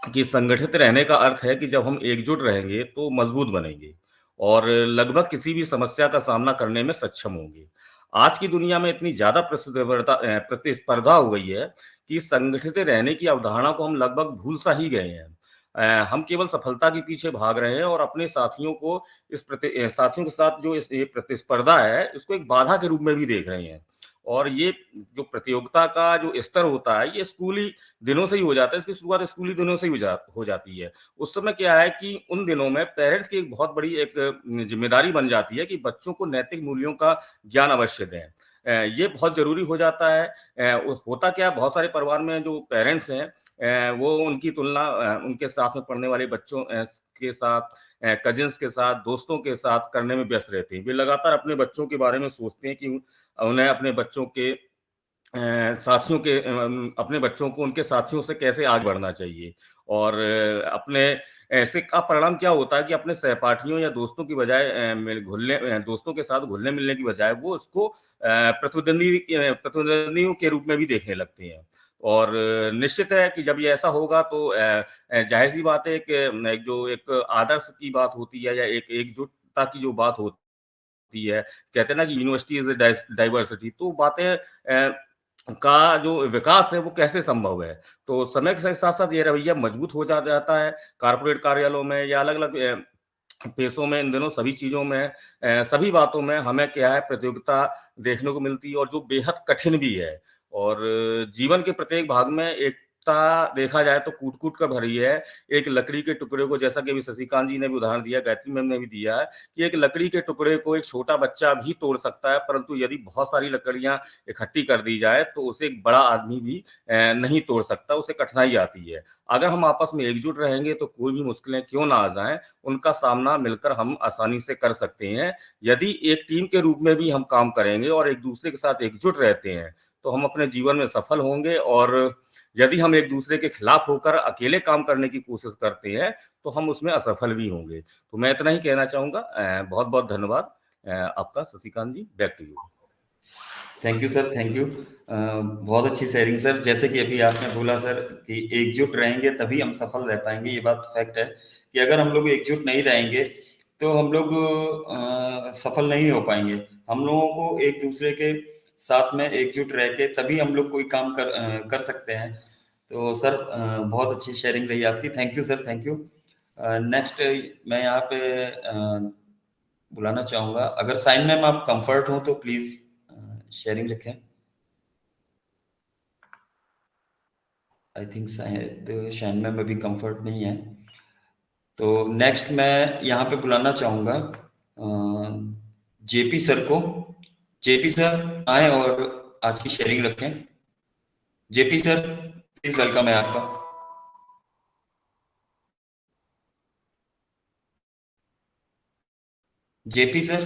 कि संगठित रहने का अर्थ है कि जब हम एकजुट रहेंगे तो मजबूत बनेंगे और लगभग किसी भी समस्या का सामना करने में सक्षम होंगे। आज की दुनिया में इतनी ज्यादा प्रतिस्पर्धा हो गई है कि संगठित रहने की अवधारणा को हम लगभग भूल सा ही गए हैं। हम केवल सफलता के पीछे भाग रहे हैं और अपने साथियों को साथियों के साथ जो ये प्रतिस्पर्धा है इसको एक बाधा के रूप में भी देख रहे हैं। और ये जो प्रतियोगिता का जो स्तर होता है ये स्कूली दिनों से ही हो जाता है, इसकी शुरुआत स्कूली दिनों से ही हो जाती है। उस समय क्या है कि उन दिनों में पेरेंट्स की एक बहुत बड़ी एक जिम्मेदारी बन जाती है कि बच्चों को नैतिक मूल्यों का ज्ञान अवश्य दें। ये बहुत जरूरी हो जाता है। होता क्या, बहुत सारे परिवार में जो पेरेंट्स हैं वो उनकी तुलना उनके साथ में पढ़ने वाले बच्चों के साथ, कजिन्स के साथ, दोस्तों के साथ करने में व्यस्त रहते हैं। वे लगातार अपने बच्चों के बारे में सोचते हैं कि उन्हें अपने बच्चों के साथियों के अपने बच्चों को उनके साथियों से कैसे आगे बढ़ना चाहिए। और अपने ऐसे का परिणाम क्या होता है कि अपने सहपाठियों या दोस्तों की बजाय दोस्तों के साथ घुलने मिलने की बजाय वो उसको प्रतिद्वंदियों के रूप में भी देखने लगते हैं। और निश्चित है कि जब ये ऐसा होगा तो जाहिर सी बात है कि जो एक आदर्श की बात होती है या एक एकजुटता की जो बात होती है, कहते हैं ना कि यूनिवर्सिटी इज डाइवर्सिटी, तो बातें का जो विकास है वो कैसे संभव है। तो समय के साथ साथ ये रवैया मजबूत हो जाता है। कारपोरेट कार्यालयों में या अलग अलग पेशों में, इन दिनों सभी चीजों में, सभी बातों में हमें क्या है, प्रतियोगिता देखने को मिलती है और जो बेहद कठिन भी है। और जीवन के प्रत्येक भाग में एकता देखा जाए तो कूट कूट कर भरी है। एक लकड़ी के टुकड़े को, जैसा कि अभी शशिकांत जी ने भी उदाहरण दिया, गायत्री मैम ने भी दिया है, कि एक लकड़ी के टुकड़े को एक छोटा बच्चा भी तोड़ सकता है, परंतु यदि बहुत सारी लकड़ियां इकट्ठी कर दी जाए तो उसे एक बड़ा आदमी भी नहीं तोड़ सकता, उसे कठिनाई आती है। अगर हम आपस में एकजुट रहेंगे तो कोई भी मुश्किलें क्यों ना आ जाएं, उनका सामना मिलकर हम आसानी से कर सकते हैं। यदि एक टीम के रूप में भी हम काम करेंगे और एक दूसरे के साथ एकजुट रहते हैं तो हम अपने जीवन में सफल होंगे। और यदि हम एक दूसरे के खिलाफ होकर अकेले काम करने की कोशिश करते हैं तो हम उसमें असफल भी होंगे। तो मैं इतना ही कहना चाहूंगा। बहुत बहुत धन्यवाद आपका Shashikant ji, back to you. Thank you sir, thank you. बहुत अच्छी शेयरिंग सर। जैसे कि अभी आपने बोला सर कि एकजुट रहेंगे तभी हम सफल रह पाएंगे, ये बात फैक्ट है कि अगर हम लोग एकजुट नहीं रहेंगे तो हम लोग सफल नहीं हो पाएंगे। हम लोगों को एक दूसरे के साथ में एकजुट रह के तभी हम लोग कोई काम कर सकते हैं। तो सर बहुत अच्छी शेयरिंग रही आपकी, thank you sir, thank you. Next मैं यहाँ पे बुलाना चाहूंगा, अगर साइन मैम आप कंफर्ट हो तो प्लीज शेयरिंग रखें। आई थिंक शायद मैम अभी कंफर्ट नहीं है, तो नेक्स्ट मैं यहाँ पे बुलाना चाहूंगा जेपी सर को। जेपी सर आए और आज की शेयरिंग रखें। जेपी सर प्लीज, वेलकम है आपका। जेपी सर,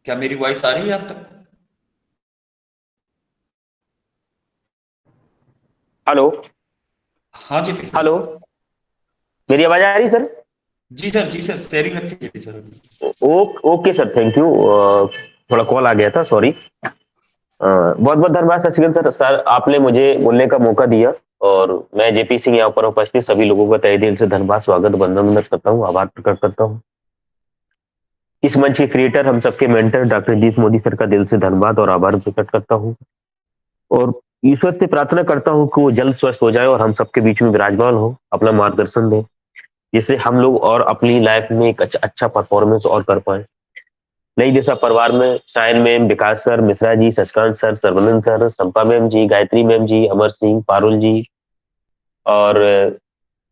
क्या मेरी वॉइस आ रही है आप तक? हेलो। हाँ जेपी सर। हेलो, मेरी आवाज आ रही सर? जी सर, जी सर, शेयरिंग रखिए JP sir. Okay sir, thank you. थोड़ा कॉल आ गया था, सॉरी। बहुत बहुत धन्यवाद शशिकांत सर। सर आपने मुझे बोलने का मौका दिया और मैं जेपी सिंह यहाँ पर उपस्थित सभी लोगों का तहे दिल से धन्यवाद, स्वागत, वंदन करता हूँ, आभार प्रकट करता हूँ। इस मंच के क्रिएटर, हम सबके मेंटर डॉक्टर दीप मोदी सर का दिल से धन्यवाद और आभार प्रकट करता हूँ। और ईश्वर से प्रार्थना करता हूँ कि वो जल्द स्वस्थ हो जाए और हम सबके बीच में विराजमान हो, अपना मार्गदर्शन दे, जिससे हम लोग और अपनी लाइफ में एक अच्छा परफॉर्मेंस और कर पाए। नई दिशा परिवार में सायन मैम, विकास sir, Mishra ji, Shashikant sir, सर्वनंद sir, संपा ma'am जी, गायत्री मैम जी, अमर सिंह, पारुल जी और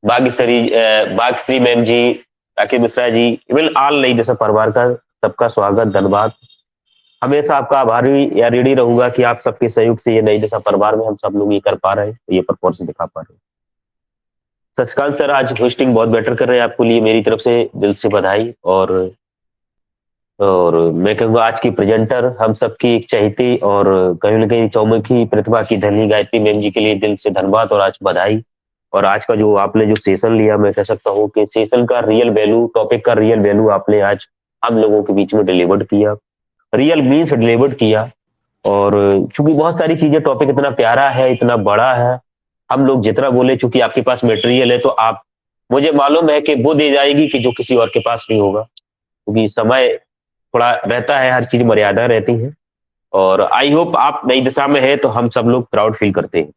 बागश्री मैम जी, राकेश मिश्रा जी, इवन ऑल नई दिशा परिवार का सबका स्वागत, धन्यवाद। हमेशा आपका आभारी या रेडी रहूंगा कि आप सबके सहयोग से ये नई दिशा परिवार में हम सब लोग ये कर पा रहे हैं, ये परफॉर्मेंस दिखा पा रहे हैं। शशिकांत सर आज होस्टिंग बहुत बेटर कर रहे हैं, आपको लिए मेरी तरफ से दिल से बधाई। और मैं कहूँगा आज की प्रेजेंटर, हम सबकी एक चहेती और कहीं ना कहीं चौमुखी प्रतिभा की धनी गायत्री मैम जी के लिए दिल से धन्यवाद और आज बधाई। और आज का जो आपने जो सेशन लिया, मैं कह सकता हूँ कि सेशन का रियल वैल्यू, टॉपिक का रियल वैल्यू आपने आज हम लोगों के बीच में डिलीवर्ड किया, रियल मीन्स डिलीवर्ड किया। और चूंकि बहुत सारी चीजें, टॉपिक इतना प्यारा है, इतना बड़ा है, हम लोग जितना बोले, चूंकि आपके पास मटेरियल है तो आप, मुझे मालूम है कि वो दे जाएगी कि जो किसी और के पास नहीं होगा, क्योंकि समय थोड़ा रहता है, हर चीज मर्यादा रहती है। और आई होप आप नई दिशा में है तो हम सब लोग प्राउड फील करते हैं।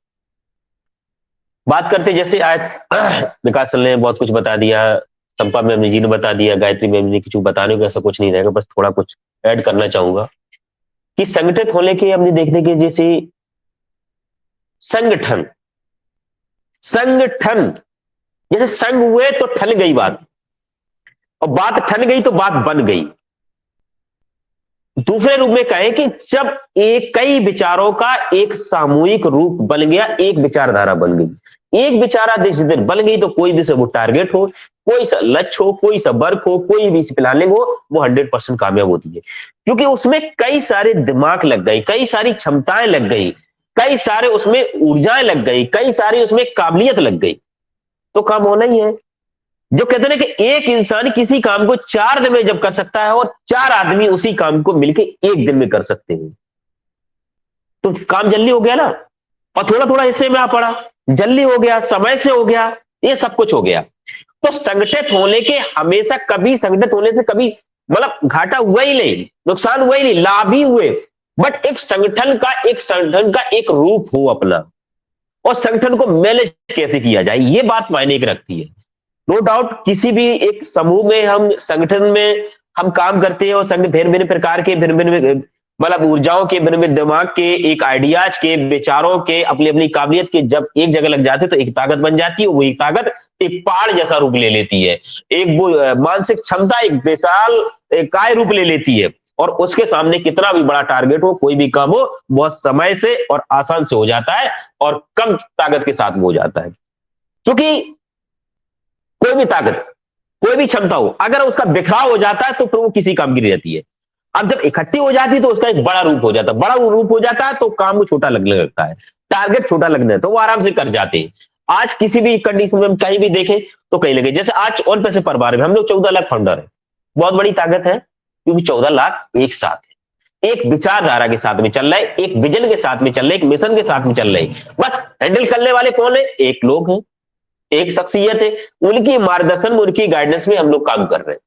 बात करते जैसे आज विकास सर ने बहुत कुछ बता दिया, चंपा मैम जी ने बता दिया, गायत्री मैम जी कुछ बताने को ऐसा कुछ नहीं रहेगा, बस थोड़ा कुछ ऐड करना चाहूंगा कि संगठित होने के हमने देखने के जैसे संगठन संगठन जैसे संग हुए तो ठन गई बात, और बात ठन गई तो बात बन गई। दूसरे रूप में कहें कि जब कई विचारों का एक सामूहिक रूप बन गया, एक विचारधारा बन गई, एक विचारधारा जिस दिन बन गई तो कोई भी से वो टारगेट हो, कोई सा लक्ष्य हो, कोई सा वर्क हो, कोई भी प्लानिंग हो, वो 100% कामयाब होती है, क्योंकि उसमें कई सारे दिमाग लग गई, कई सारी क्षमताएं लग गई, कई सारे उसमें ऊर्जाएं लग गई, कई सारी उसमें काबिलियत लग गई, तो काम होना ही है। जो कहते हैं कि एक इंसान किसी काम को 4 दिन में जब कर सकता है और 4 आदमी उसी काम को मिलकर 1 दिन में कर सकते हैं, तो काम जल्दी हो गया ना। और थोड़ा थोड़ा हिस्से में आ पड़ा, जल्दी हो गया, समय से हो गया, ये सब कुछ हो गया। तो संगठित होने के हमेशा कभी संगठित होने से कभी मतलब घाटा हुआ ही नहीं, नुकसान हुआ ही नहीं, लाभ ही हुए। बट एक संगठन का एक रूप हो अपना, और संगठन को मैनेज कैसे किया जाए, ये बात मायने की रखती है। नो डाउट किसी भी एक समूह में, हम संगठन में हम काम करते हैं, और संगठन भिन्न भिन्न प्रकार के, भिन्न भिन्न मतलब ऊर्जाओं के, भिन्न भिन्न दिमाग के, एक आइडियाज के, विचारों के, अपनी अपनी काबिलियत के जब एक जगह लग जाते तो एक ताकत बन जाती है। वो एक ताकत एक पहाड़ जैसा रूप ले लेती है, एक वो मानसिक क्षमता एक विशाल काय रूप ले लेती है, और उसके सामने कितना भी बड़ा टारगेट हो, कोई भी काम हो, बहुत समय से और आसान से हो जाता है, और कम ताकत के साथ में हो जाता है। क्योंकि कोई भी ताकत, कोई भी क्षमता हो, अगर उसका बिखराव हो जाता है तो फिर वो किसी काम की नहीं रहती है। अब जब इकट्ठी हो जाती है तो उसका एक बड़ा रूप हो जाता है, बड़ा रूप हो जाता है तो काम को छोटा लगने लगता है, टारगेट छोटा लगने तो वो आराम से कर जाते हैं। आज किसी भी कंडीशन में हम कहीं भी देखें तो कहीं लगे, जैसे आज ऑन पैसे परिवार में हम लोग 14 लाख फाउंडर है, बहुत बड़ी ताकत है, क्योंकि 14 लाख एक साथ है, एक विचारधारा के साथ में चल रहा है, एक विजन के साथ में चल रहे, एक मिशन के साथ में चल रहे। बस हैंडल करने वाले कौन है? एक लोग हैं, एक शख्सियत है, उनकी मार्गदर्शन में, उनकी गाइडेंस में हम लोग काम कर रहे हैं।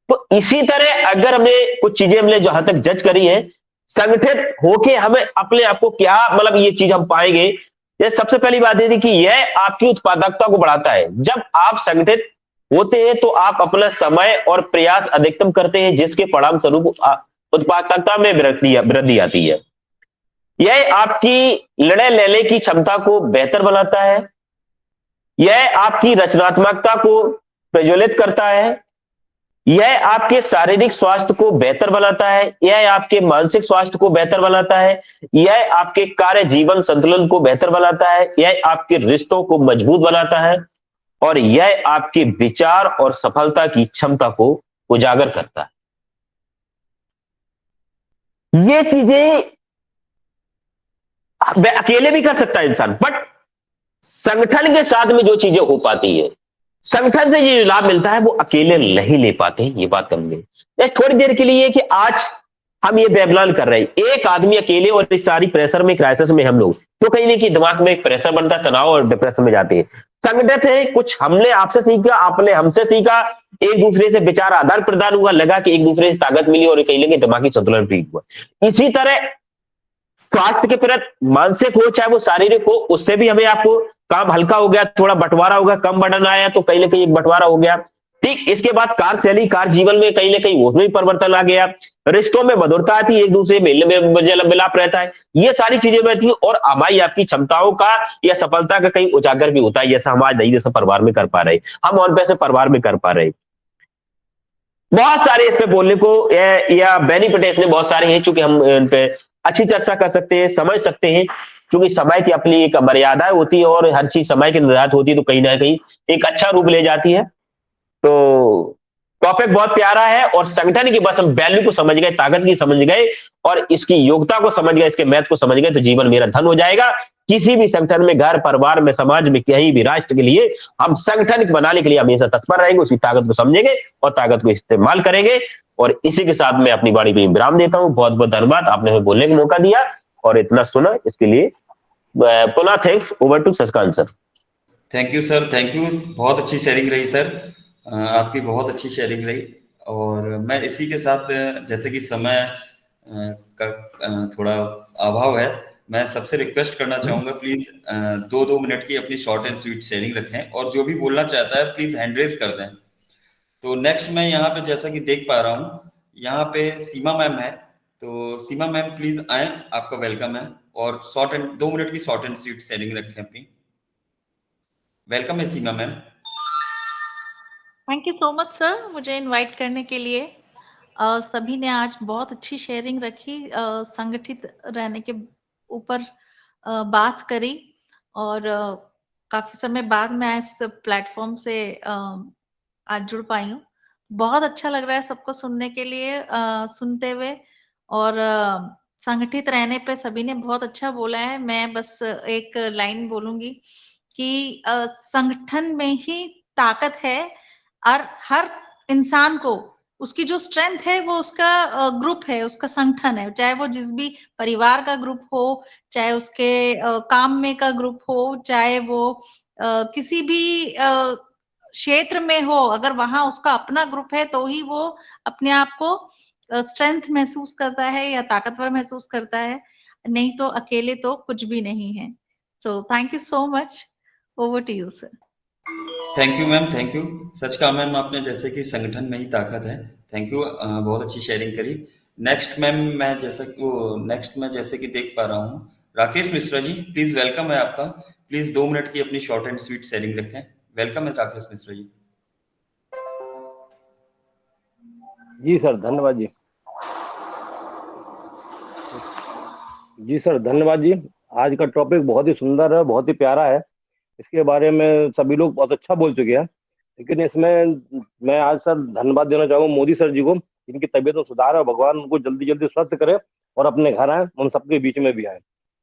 तो इसी तरह अगर हमने कुछ चीजें हमने जहां तक जज करी है, संगठित होके हमें अपने आप को क्या मतलब ये चीज हम पाएंगे। जैसे सबसे पहली बात ये थी कि यह आपकी उत्पादकता को बढ़ाता है। जब आप संगठित होते हैं तो आप अपना समय और प्रयास अधिकतम करते हैं, जिसके परिणाम स्वरूप उत्पादकता में वृद्धि आती है। यह आपकी निर्णय लेने की क्षमता को बेहतर बनाता है, यह आपकी रचनात्मकता को प्रज्वलित करता है, यह आपके शारीरिक स्वास्थ्य को बेहतर बनाता है, यह आपके मानसिक स्वास्थ्य को बेहतर बनाता है, यह आपके कार्य जीवन संतुलन को बेहतर बनाता है, यह आपके रिश्तों को मजबूत बनाता है, और यह आपके विचार और सफलता की क्षमता को उजागर करता है। ये चीजें अकेले भी कर सकता है इंसान, बट संगठन के साथ में जो चीजें हो पाती है, संगठन से जो लाभ मिलता है, वो अकेले नहीं ले पाते हैं। ये बात करेंगे थोड़ी देर के लिए कि आज हम ये वेबनान कर रहे हैं, एक आदमी अकेले और इस सारी प्रेशर में, क्राइसिस में हम लोग तो कहीं नहीं कि दिमाग में एक प्रेशर बनता है, तनाव और डिप्रेशन में जाते हैं। संगठित है, कुछ हमने आपसे सीखा, आपने हमसे सीखा, एक दूसरे से विचार आदान प्रदान हुआ, लगा कि एक दूसरे से ताकत मिली, और कहीं लेके दिमागी संतुलन ठीक हुआ। इसी तरह स्वास्थ्य के प्रति मानसिक हो चाहे वो शारीरिक हो, उससे भी हमें आपको काम हल्का हो गया, थोड़ा बंटवारा हो गया, कम बर्डन आया तो कहीं ना कहीं एक बंटवारा हो गया। ठीक, इसके बाद कार्यशैली, कार्य जीवन में कहीं ना कहीं उसमें भी परिवर्तन आ गया, रिश्तों में मधुरता आती है, एक दूसरे में मिलाप रहता है, ये सारी चीजें रहती है, और हमारी आपकी क्षमताओं का या सफलता का कहीं उजागर भी होता है, जैसा हम आज नहीं जैसा परिवार में कर पा रहे, हम ऑन पैसे परिवार में कर पा रहे। बहुत सारे इस पे बोलने को या बेनिफिट इसमें बहुत सारे हैं, चूंकि हम इन पे अच्छी चर्चा कर सकते हैं, समझ सकते हैं, क्योंकि समय की अपनी एक मर्यादा होती है, और हर चीज समय के निर्धारित होती है, तो कहीं ना कहीं एक अच्छा रूप ले जाती है। तो टॉपिक बहुत प्यारा है, और संगठन की बस हम वैल्यू को समझ गए, ताकत की समझ गए, और इसकी योग्यता को समझ गए, इसके महत्व को समझ गए, तो जीवन मेरा धन हो जाएगा। किसी भी संगठन में, घर परिवार में, समाज में, कहीं भी राष्ट्र के लिए हम संगठन बनाने के लिए हमेशा तत्पर रहेंगे, उसकी ताकत को समझेंगे और ताकत को इस्तेमाल करेंगे। और इसी के साथ मैं अपनी वाणी पे विराम देता हूं। बहुत बहुत धन्यवाद, आपने हमें बोलने का मौका दिया और इतना सुना, इसके लिए पुनः thanks. Over to Shashikant sir. Thank you sir, thank you. बहुत अच्छी शेयरिंग रही सर, आपकी बहुत अच्छी शेयरिंग रही। और मैं इसी के साथ, जैसे कि समय का थोड़ा अभाव है, मैं सबसे रिक्वेस्ट करना चाहूंगा, प्लीज 2-2 मिनट की अपनी शॉर्ट एंड स्वीट शेयरिंग रखें, और जो भी बोलना चाहता है प्लीज हैंड रेज कर दें। तो नेक्स्ट मैं यहाँ पे जैसा कि देख पा रहा हूँ, यहाँ पे सीमा मैम है। तो सीमा मैम प्लीज आए, आपका वेलकम है, और 2 मिनट की शॉर्ट एंड स्वीट शेयरिंग रखें अपनी। वेलकम है Seema ma'am. Thank you so much sir, मुझे इनवाइट करने के लिए। सभी ने आज बहुत अच्छी शेयरिंग रखी, संगठित रहने के ऊपर बात करी, और काफी समय बाद मैं इस प्लेटफॉर्म से आज जुड़ पाई हूँ। बहुत अच्छा लग रहा है सबको सुनने के लिए, सुनते हुए, और संगठित रहने पे सभी ने बहुत अच्छा बोला है। मैं बस एक लाइन बोलूंगी कि संगठन में ही ताकत है, और हर इंसान को उसकी जो स्ट्रेंथ है वो उसका ग्रुप है, उसका संगठन है, चाहे वो जिस भी परिवार का ग्रुप हो, चाहे उसके काम में का ग्रुप हो, चाहे वो किसी भी क्षेत्र में हो, अगर वहां उसका अपना ग्रुप है तो ही वो अपने आप को स्ट्रेंथ महसूस करता है या ताकतवर महसूस करता है, नहीं तो अकेले तो कुछ भी नहीं है। So thank you so much, over to you sir. Thank you ma'am, thank you. सच कहा मैम आपने, जैसे कि संगठन में ही ताकत है। थैंक यू, बहुत अच्छी शेयरिंग करी। नेक्स्ट मैं जैसे कि देख पा रहा हूँ, राकेश मिश्रा जी, प्लीज वेलकम है आपका। प्लीज 2 मिनट की अपनी शॉर्ट एंड स्वीट शेयरिंग रखें। वेलकम है राकेश मिश्रा जी। जी सर, धन्यवाद जी। जी सर, धन्यवाद जी। आज का टॉपिक बहुत ही सुंदर है, बहुत ही प्यारा है। इसके बारे में सभी लोग बहुत अच्छा बोल चुके हैं, लेकिन इसमें मैं आज सर धन्यवाद देना चाहूँगा मोदी सर जी को, जिनकी तबीयत में सुधार है। भगवान उनको जल्दी जल्दी स्वस्थ करे और अपने घर आए, उन सबके बीच में भी आए।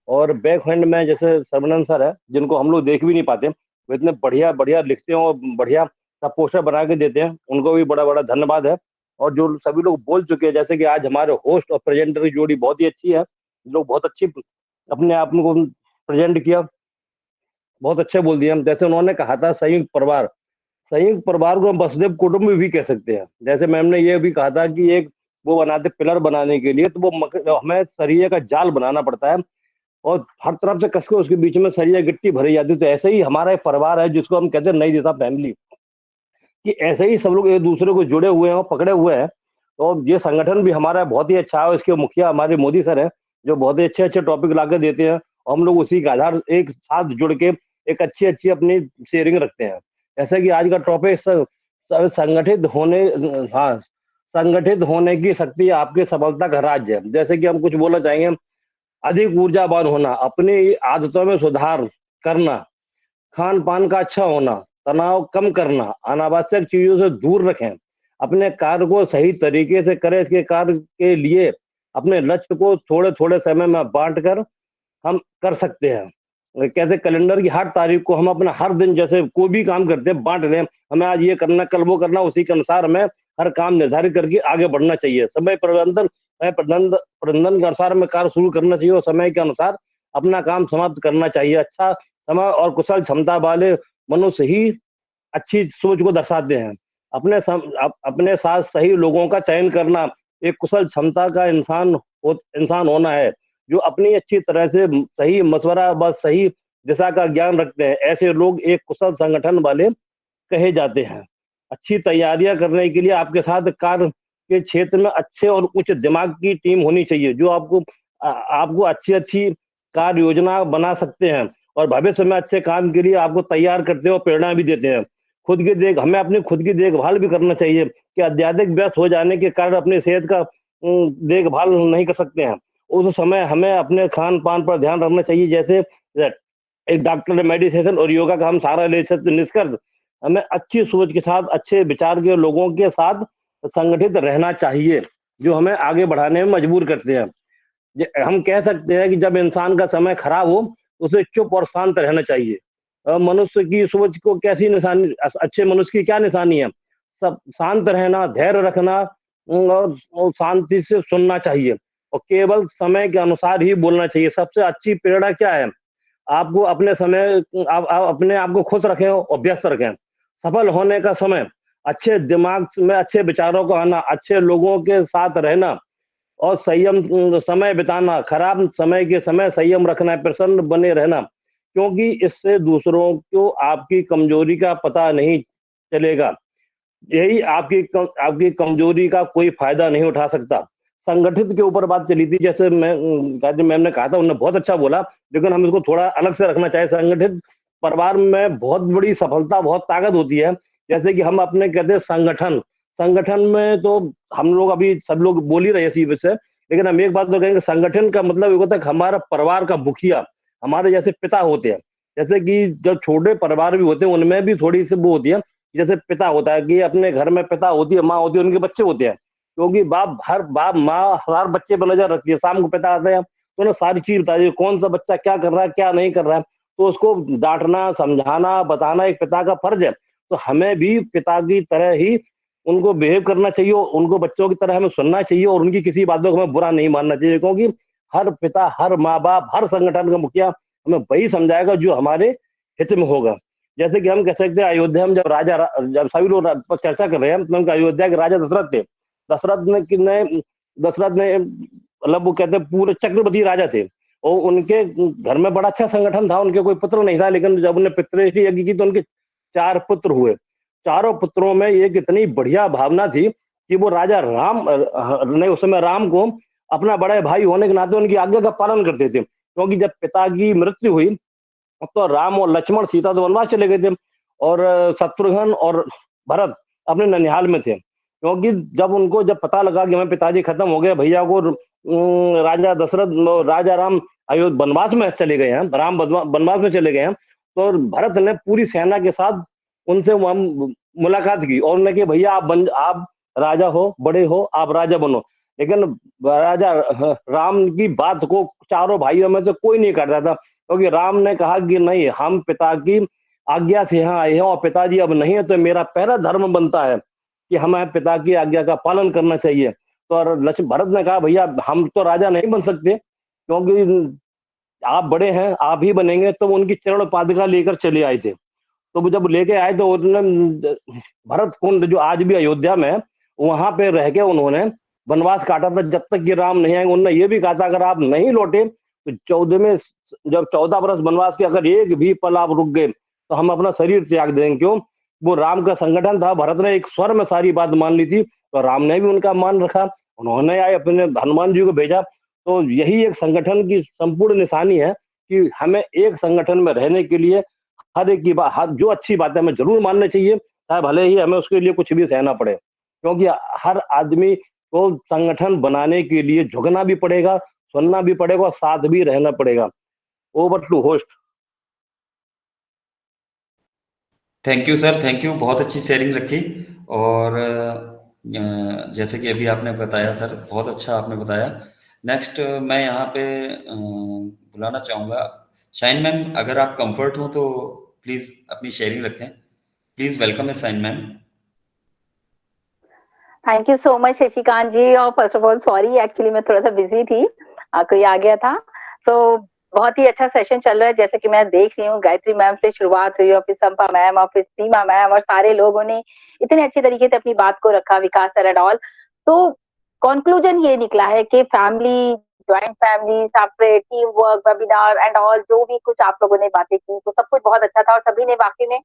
और बैक हैंड में जैसे सर्वनंद सर है, जिनको हम लोग देख भी नहीं पाते, वो इतने बढ़िया बढ़िया लिखते हैं और बढ़िया सब पोस्टर बना के देते हैं, उनको भी बड़ा बड़ा धन्यवाद है। और जो सभी लोग बोल चुके हैं, जैसे कि आज हमारे होस्ट और प्रेजेंटर की जोड़ी बहुत ही अच्छी है, लोग बहुत अच्छी अपने आप को प्रेजेंट किया, बहुत अच्छे बोल दिया। जैसे उन्होंने कहा था संयुक्त परिवार, संयुक्त परिवार को हम वसुधैव कुटुंब भी कह सकते हैं। जैसे मैम ने ये भी कहा था कि एक वो बनाते पिलर बनाने के लिए, तो वो हमें सरिये का जाल बनाना पड़ता है और हर तरफ से कस के उसके बीच में सरिया गिट्टी भरी जाती है। तो ऐसे ही हमारा एक परिवार है जिसको हम कहते हैं नई दिशा फैमिली, कि ऐसे ही सब लोग एक दूसरे को जुड़े हुए हैं और पकड़े हुए हैं। तो ये संगठन भी हमारा बहुत ही अच्छा है। इसके मुखिया हमारे मोदी सर हैं, जो बहुत ही अच्छे अच्छे टॉपिक ला के देते हैं, और हम लोग उसी के आधार एक साथ जुड़ के एक अच्छी अच्छी अपनी शेयरिंग रखते हैं। जैसे कि आज का टॉपिक संगठित होने, हाँ, संगठित होने की शक्ति आपकी सफलता का राज है। जैसे कि हम कुछ बोलना चाहेंगे, अधिक ऊर्जावान होना, अपनी आदतों में सुधार करना, खान पान का अच्छा होना, तनाव कम करना, अनावश्यक चीजों से दूर रखें, अपने कार्य को सही तरीके से करें। इसके कार्य के लिए अपने लक्ष्य को थोड़े थोड़े समय में बांट कर हम कर सकते हैं। कैसे कैलेंडर की हर तारीख को हम अपना हर दिन, जैसे कोई भी काम करते हैं, बांट लें, हमें आज ये करना, कल वो करना, उसी के अनुसार हमें हर काम निर्धारित करके आगे बढ़ना चाहिए। समय प्रबंधन के अनुसार हमें कार्य शुरू करना चाहिए और समय के अनुसार अपना काम समाप्त करना चाहिए। अच्छा समय और कुशल क्षमता वाले मनुष्य ही अच्छी सोच को दर्शाते हैं। अपने साथ सही लोगों का चयन करना एक कुशल क्षमता का इंसान होना है, जो अपनी अच्छी तरह से सही मशवरा व सही दिशा का ज्ञान रखते हैं। ऐसे लोग एक कुशल संगठन वाले कहे जाते हैं। अच्छी तैयारियां करने के लिए आपके साथ कार्य के क्षेत्र में अच्छे और उच्च दिमाग की टीम होनी चाहिए, जो आपको अच्छी अच्छी कार्य योजना बना सकते हैं और भविष्य में अच्छे काम के लिए आपको तैयार करते हैं और प्रेरणा भी देते हैं। हमें अपनी खुद की देखभाल भी करना चाहिए कि अत्यधिक व्यस्त हो जाने के कारण अपनी सेहत का देखभाल नहीं कर सकते हैं। उस समय हमें अपने खान पान पर ध्यान रखना चाहिए। जैसे एक डॉक्टर ने मेडिटेशन और योगा का हम सारा निष्कर्ष, हमें अच्छी सोच के साथ, अच्छे विचार के लोगों के साथ संगठित रहना चाहिए, जो हमें आगे बढ़ाने में मजबूर करते हैं। हम कह सकते हैं कि जब इंसान का समय खराब हो, उसे चुप और शांत रहना चाहिए। मनुष्य की सोच को कैसी निशानी, अच्छे मनुष्य की क्या निशानी है? सब शांत रहना, धैर्य रखना और शांति से सुनना चाहिए और केवल समय के अनुसार ही बोलना चाहिए। सबसे अच्छी प्रेरणा क्या है? आपको अपने समय, आप अपने आप को खुश रखें और व्यस्त रखें। सफल होने का समय अच्छे दिमाग में अच्छे विचारों को आना, अच्छे लोगों के साथ रहना और संयम समय बिताना, खराब समय के समय संयम रखना है, प्रसन्न बने रहना, क्योंकि इससे दूसरों को आपकी कमजोरी का पता नहीं चलेगा। यही आपकी कमजोरी का कोई फायदा नहीं उठा सकता। संगठित के ऊपर बात चली थी, जैसे मैं गायत्री मैम ने कहा था, उन्होंने बहुत अच्छा बोला, लेकिन हम इसको थोड़ा अलग से रखना चाहिए। संगठित परिवार में बहुत बड़ी सफलता, बहुत ताकत होती है। जैसे कि हम अपने कहते हैं संगठन में तो हम लोग अभी सब लोग बोल ही रहे हैं इसी विषय, लेकिन हम एक बात तो कहेंगे, संगठन का मतलब ये होता है कि हमारा परिवार का मुखिया हमारे जैसे पिता होते हैं। जैसे कि जब छोटे परिवार भी होते हैं उनमें भी थोड़ी सी वो होती है, जैसे पिता होता है कि अपने घर में पिता होती है, माँ होती है, उनके बच्चे होते हैं, क्योंकि बाप माँ हर बच्चे पर नजर रखती है। शाम को पिता आते हैं तो उन्हें सारी चीज बताती है, कौन सा बच्चा क्या कर रहा है, क्या नहीं कर रहा है, तो उसको डांटना, समझाना, बताना एक पिता का फर्ज है। तो हमें भी पिता की तरह ही उनको बिहेव करना चाहिए, उनको बच्चों की तरह हमें सुनना चाहिए, और उनकी किसी बातों को हमें बुरा नहीं मानना चाहिए, क्योंकि हर पिता, हर माँ बाप, हर संगठन का मुखिया हमें वही समझाएगा जो हमारे हित में होगा। जैसे कि हम कह सकते हैं, अयोध्या में जब सभी लोग पर चर्चा कर रहे हैं, तो अयोध्या के राजा दशरथ थे। दशरथ ने मतलब वो कहते हैं पूरे चक्रवर्ती राजा थे, और उनके घर में बड़ा अच्छा संगठन था। उनके कोई पुत्र नहीं था, लेकिन जब उन्हें पितृश्री यज्ञ की तो उनके 4 पुत्र हुए। चारों पुत्रों में एक इतनी बढ़िया भावना थी कि वो राजा राम ने उस समय राम को अपना बड़े भाई होने के नाते उनकी आज्ञा का पालन करते थे, क्योंकि जब पिता की मृत्यु हुई तो राम और लक्ष्मण सीता तो वनवास चले गए थे, और शत्रुघ्न और भरत अपने ननिहाल में थे। क्योंकि जब पता लगा कि हमें पिताजी खत्म हो गए, भैया को राजा दशरथ, राजा राम अयोध्या वनवास में चले गए हैं, राम वनवास में चले गए हैं, तो भरत ने पूरी सेना के साथ उनसे मुलाकात की और उन्होंने कहा, भैया आप राजा हो, बड़े हो, आप राजा बनो। लेकिन राजा राम की बात को चारों भाइयों में से कोई नहीं करता था, क्योंकि राम ने कहा कि नहीं, हम पिता की आज्ञा से यहाँ आए हैं, और पिताजी अब नहीं है, तो मेरा पहला धर्म बनता है कि हमें पिता की आज्ञा का पालन करना चाहिए। तो भरत ने कहा, भैया हम तो राजा नहीं बन सकते, क्योंकि आप बड़े हैं, आप ही बनेंगे। तो उनकी चरण पादुका लेकर चले आए थे। तो वो जब लेके आए तो उन्होंने भरत कुंड जो आज भी अयोध्या में, वहां पे रह के उन्होंने वनवास काटा था जब तक कि राम नहीं आएंगे। उन्होंने ये भी कहा था, अगर आप नहीं लौटे तो 14 वर्ष वनवास के अगर एक भी पल आप रुक गए तो हम अपना शरीर त्याग देंगे। क्यों? वो राम का संगठन था, भरत ने एक स्वर में सारी बात मान ली थी, तो राम ने भी उनका मान रखा, उन्होंने आए अपने हनुमान जी को भेजा। तो यही एक संगठन की संपूर्ण निशानी है कि हमें एक संगठन में रहने के लिए हर एक की बात, जो अच्छी बात है हमें जरूर मानना चाहिए, चाहे भले ही हमें उसके लिए कुछ भी सहना पड़े, क्योंकि हर आदमी को संगठन बनाने के लिए झुकना भी पड़ेगा, सुनना भी पड़ेगा और साथ भी रहना पड़ेगा। Over to host. Thank you sir, thank you, बहुत अच्छी शेयरिंग रखी। और जैसे कि अभी आपने बताया सर, बहुत अच्छा आपने बताया। नेक्स्ट मैं यहाँ पे बुलाना चाहूँगा शाइन मैम, अगर आप कंफर्ट हो तो प्लीज अपनी शेयरिंग रखें। प्लीज वेलकम है shine ma'am. Thank you so much Shashikant ji. और first of all sorry, actually मैं थोड़ा सा बिजी थी, कोई आ गया था। तो बहुत ही अच्छा सेशन चल रहा है, जैसे कि मैं देख रही हूँ गायत्री मैम से शुरुआत हुई और फिर संपा मैम और फिर सीमा मैम, और सारे लोगों ने इतने अच्छे तरीके से अपनी बात को रखा, विकास सर एंड ऑल। तो कंक्लूजन ये निकला है कि family, joint family, separate, team work, webinar and all, जो भी कुछ आप लोगों ने बातें की, तो सब कुछ बहुत अच्छा था और सभी ने वाकई में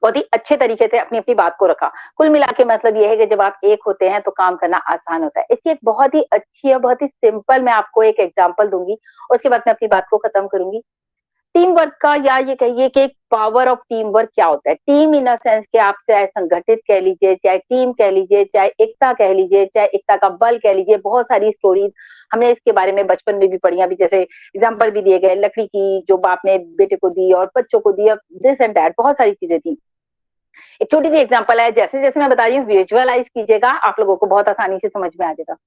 बहुत ही अच्छे तरीके से अपनी अपनी बात को रखा। कुल मिला के मतलब ये है कि जब आप एक होते हैं तो काम करना आसान होता है। इसकी एक बहुत ही अच्छी और बहुत ही सिंपल मैं आपको एक एग्जांपल दूंगी, उसके बाद मैं अपनी बात को खत्म करूंगी। टीम वर्क का, या ये कहिए कि एक पावर ऑफ टीम वर्क क्या होता है। टीम इन अ सेंस कि आप चाहे संगठित कह लीजिए, चाहे टीम कह लीजिए, चाहे एकता कह लीजिए, चाहे एकता का बल कह लीजिए, बहुत सारी स्टोरीज हमने इसके बारे में बचपन में भी पढ़ी। अभी जैसे एग्जाम्पल भी दिए गए, लकड़ी की जो बाप ने बेटे को दी और बच्चों को दी, दिस एंड दैट, बहुत सारी चीजें थी। एक छोटी सी एग्जांपल है, जैसे जैसे मैं बता रही हूँ विजुअलाइज कीजिएगा, आप लोगों को बहुत आसानी से समझ में आ जाएगा।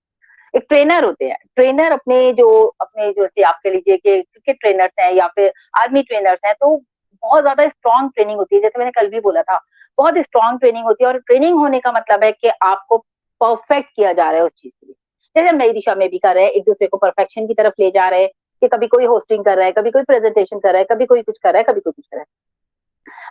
एक ट्रेनर होते हैं, ट्रेनर अपने जो आप कह लीजिए कि क्रिकेट ट्रेनर्स हैं या फिर आर्मी ट्रेनर्स हैं, तो बहुत ज्यादा स्ट्रॉन्ग ट्रेनिंग होती है। जैसे मैंने कल भी बोला था, बहुत स्ट्रॉन्ग ट्रेनिंग होती है, और ट्रेनिंग होने का मतलब है कि आपको परफेक्ट किया जा रहा है उस चीज के लिए। जैसे हम नई दिशा में भी कर रहे हैं, एक दूसरे को परफेक्शन की तरफ ले जा रहे हैं, कि कभी कोई होस्टिंग कर रहा है, कभी कोई प्रेजेंटेशन कर रहा है, कभी कोई कुछ कर रहा है, कभी कोई कुछ कर रहा है।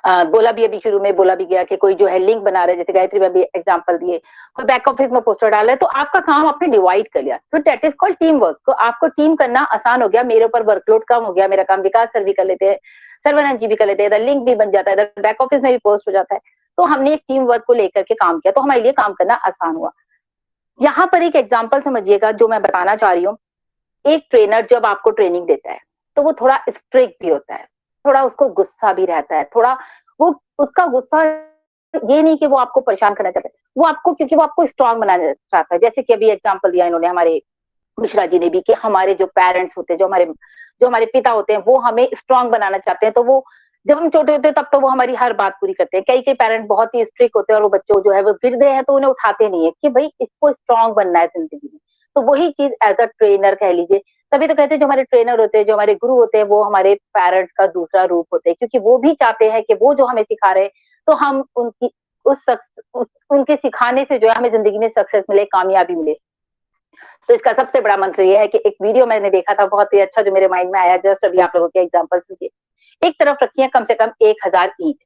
बोला भी अभी शुरू में बोला भी गया कि कोई जो है लिंक बना रहा है, जैसे गायत्री में भी एग्जांपल दिए, कोई बैक ऑफिस में पोस्टर डाल रहा है, तो आपका काम आपने डिवाइड कर लिया, तो that is called team work. तो आपको टीम करना आसान हो गया, मेरे ऊपर वर्कलोड कम हो गया, मेरा काम विकास सर भी कर लेते हैं, सर्वनंद जी भी कर लेते हैं, इधर लिंक भी बन जाता है, इधर बैक ऑफिस में भी पोस्ट हो जाता है। तो हमने एक टीम वर्क को लेकर के काम किया, तो हमारे लिए काम करना आसान हुआ। यहाँ पर एक एग्जाम्पल समझिएगा जो मैं बताना चाह रही हूँ। एक ट्रेनर जब आपको ट्रेनिंग देता है तो वो थोड़ा स्ट्रिक्ट भी होता है, थोड़ा उसको गुस्सा भी रहता है, थोड़ा वो उसका गुस्सा ये नहीं कि वो आपको परेशान करना चाहता है, वो आपको क्योंकि वो आपको स्ट्रांग बनाना चाहता है। जैसे कि अभी एग्जांपल दिया इन्होंने हमारे मिश्रा जी ने भी कि हमारे जो पेरेंट्स होते हैं, जो हमारे पिता होते हैं, वो हमें स्ट्रांग बनाना चाहते हैं। तो वो जब हम छोटे होते हैं तब तो वो हमारी हर बात पूरी करते हैं। कई पेरेंट्स बहुत ही स्ट्रिक्ट होते हैं और वो बच्चों जो है वो गिर गए हैं तो उन्हें उठाते नहीं है कि भाई इसको स्ट्रांग बनना है जिंदगी में। तो वही चीज एज अ ट्रेनर कह लीजिए, तभी तो कहते हैं जो हमारे ट्रेनर होते हैं, जो हमारे गुरु होते हैं, वो हमारे पेरेंट्स का दूसरा रूप होते हैं, क्योंकि वो भी चाहते हैं कि वो जो हमें सिखा रहे हैं तो हम उनके सिखाने से जो है हमें जिंदगी में सक्सेस मिले, कामयाबी मिले। तो इसका सबसे बड़ा मंत्र ये है कि एक वीडियो मैंने देखा था बहुत ही अच्छा जो मेरे माइंड में आया, जस्ट अभी आप लोगों के एग्जांपल सुनिए। एक तरफ रखी है कम से कम 1000 ईंट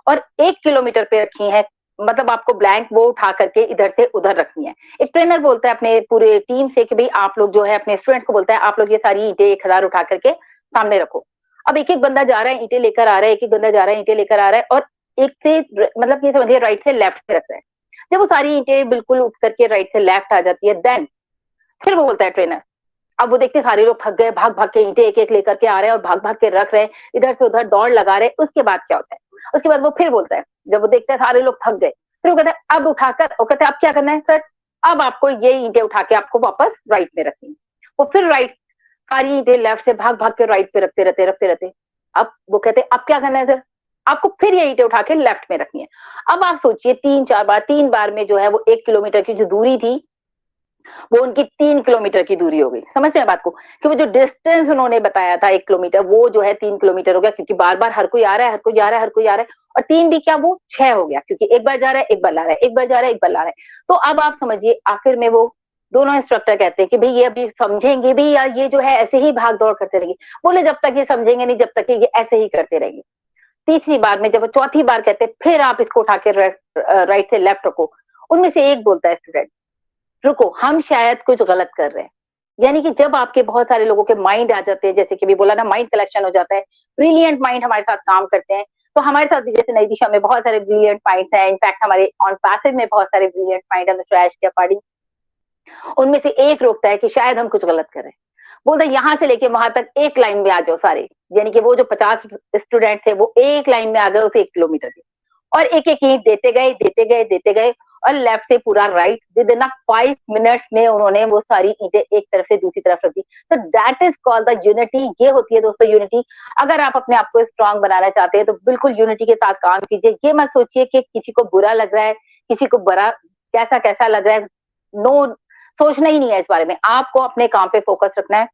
और 1 किलोमीटर पे रखी है, मतलब आपको ब्लैंक वो उठा करके इधर से उधर रखनी है। एक ट्रेनर बोलता है अपने पूरे टीम से कि भाई आप लोग जो है अपने स्टूडेंट्स को बोलता है आप लोग ये सारी ईंटें 1000 उठा करके सामने रखो। अब एक एक बंदा जा रहा है ईंटें लेकर आ रहा है, एक एक बंदा जा रहा है ईंटें लेकर आ रहा है और एक से मतलब ये समझिए राइट से लेफ्ट से रख रहा है। जब वो सारी ईंटें बिल्कुल उठ करके राइट से लेफ्ट आ जाती है, देन फिर वो बोलता है ट्रेनर, अब वो देखते सारे लोग थक गए, भाग भाग के ईंटें एक एक लेकर के आ रहे हैं और भाग भाग के रख रहे हैं, इधर से उधर दौड़ लगा रहे हैं। उसके बाद क्या होता है, उसके बाद वो फिर बोलता है, जब वो देखता है सारे लोग थक गए, फिर वो कहता है अब उठाकर, वो कहता है अब क्या करना है सर, अब आपको ये ईंटें उठा के आपको वापस राइट में रखनी है। वो फिर राइट सारी ईंटें लेफ्ट से भाग भाग के राइट पे रखते रहते। अब वो कहते हैं अब क्या करना है सर, आपको फिर ये ईंटें उठा के लेफ्ट में रखनी है। अब आप सोचिए 3 बार में जो है वो 1 किलोमीटर की जो दूरी थी वो उनकी 3 किलोमीटर की दूरी हो गई। समझ रहे हैं बात को, कि वो जो डिस्टेंस उन्होंने बताया था 1 किलोमीटर, वो जो है 3 किलोमीटर हो गया, क्योंकि बार बार हर कोई आ रहा है, हर कोई जा रहा है, हर कोई आ रहा है। और 3 भी क्या, वो 6 हो गया, क्योंकि एक बार जा रहा है, एक बार ला रहा है, एक बार जा रहा है, एक बार ला रहा है। तो अब आप समझिए आखिर में वो दोनों इंस्ट्रक्टर कहते हैं कि भाई ये अभी समझेंगे भी या ये जो है ऐसे ही भाग दौड़ करते रहेंगे। बोले जब तक ये समझेंगे नहीं, जब तक ये ऐसे ही करते रहेंगे। तीसरी बार में जब वो चौथी बार कहते हैं फिर आप इसको उठा के राइट से लेफ्ट रखो, उनमें से एक बोलता है स्टूडेंट रुको, हम शायद कुछ गलत कर रहे हैं। यानी कि जब आपके बहुत सारे लोगों के माइंड आ जाते हैं, जैसे कि भी बोला ना, माइंड कलेक्शन हो जाता है, ब्रिलियंट माइंड हमारे साथ काम करते हैं। तो हमारे साथ भी जैसे नई दिशा में बहुत सारे ब्रिलियंट माइंड्स हैं, इनफैक्ट हमारे ऑन पैसिव में बहुत सारे ब्रिलियंट माइंड है, मिस्टर ऐश पार्टी, उनमें से एक रोकता है कि शायद हम कुछ गलत कर रहे हैं। बोलते यहाँ से लेके वहां तक एक लाइन में आ जाओ सारे, यानी कि वो जो 50 स्टूडेंट थे वो एक लाइन में आ गए उसे 1 किलोमीटर के, और एक एक ईंट देते गए और लेफ्ट से पूरा राइट विद इन 5 मिनट्स में उन्होंने वो सारी ईंटें एक तरफ से दूसरी तरफ रख दी। तो that is called the unity. ये होती है दोस्तों यूनिटी। अगर आप अपने आप को स्ट्रांग बनाना चाहते हैं तो बिल्कुल यूनिटी के साथ काम कीजिए। ये मत सोचिए कि किसी को बुरा लग रहा है, किसी को बड़ा कैसा लग रहा है, नो, सोचना ही नहीं है इस बारे में। आपको अपने काम पे फोकस रखना है।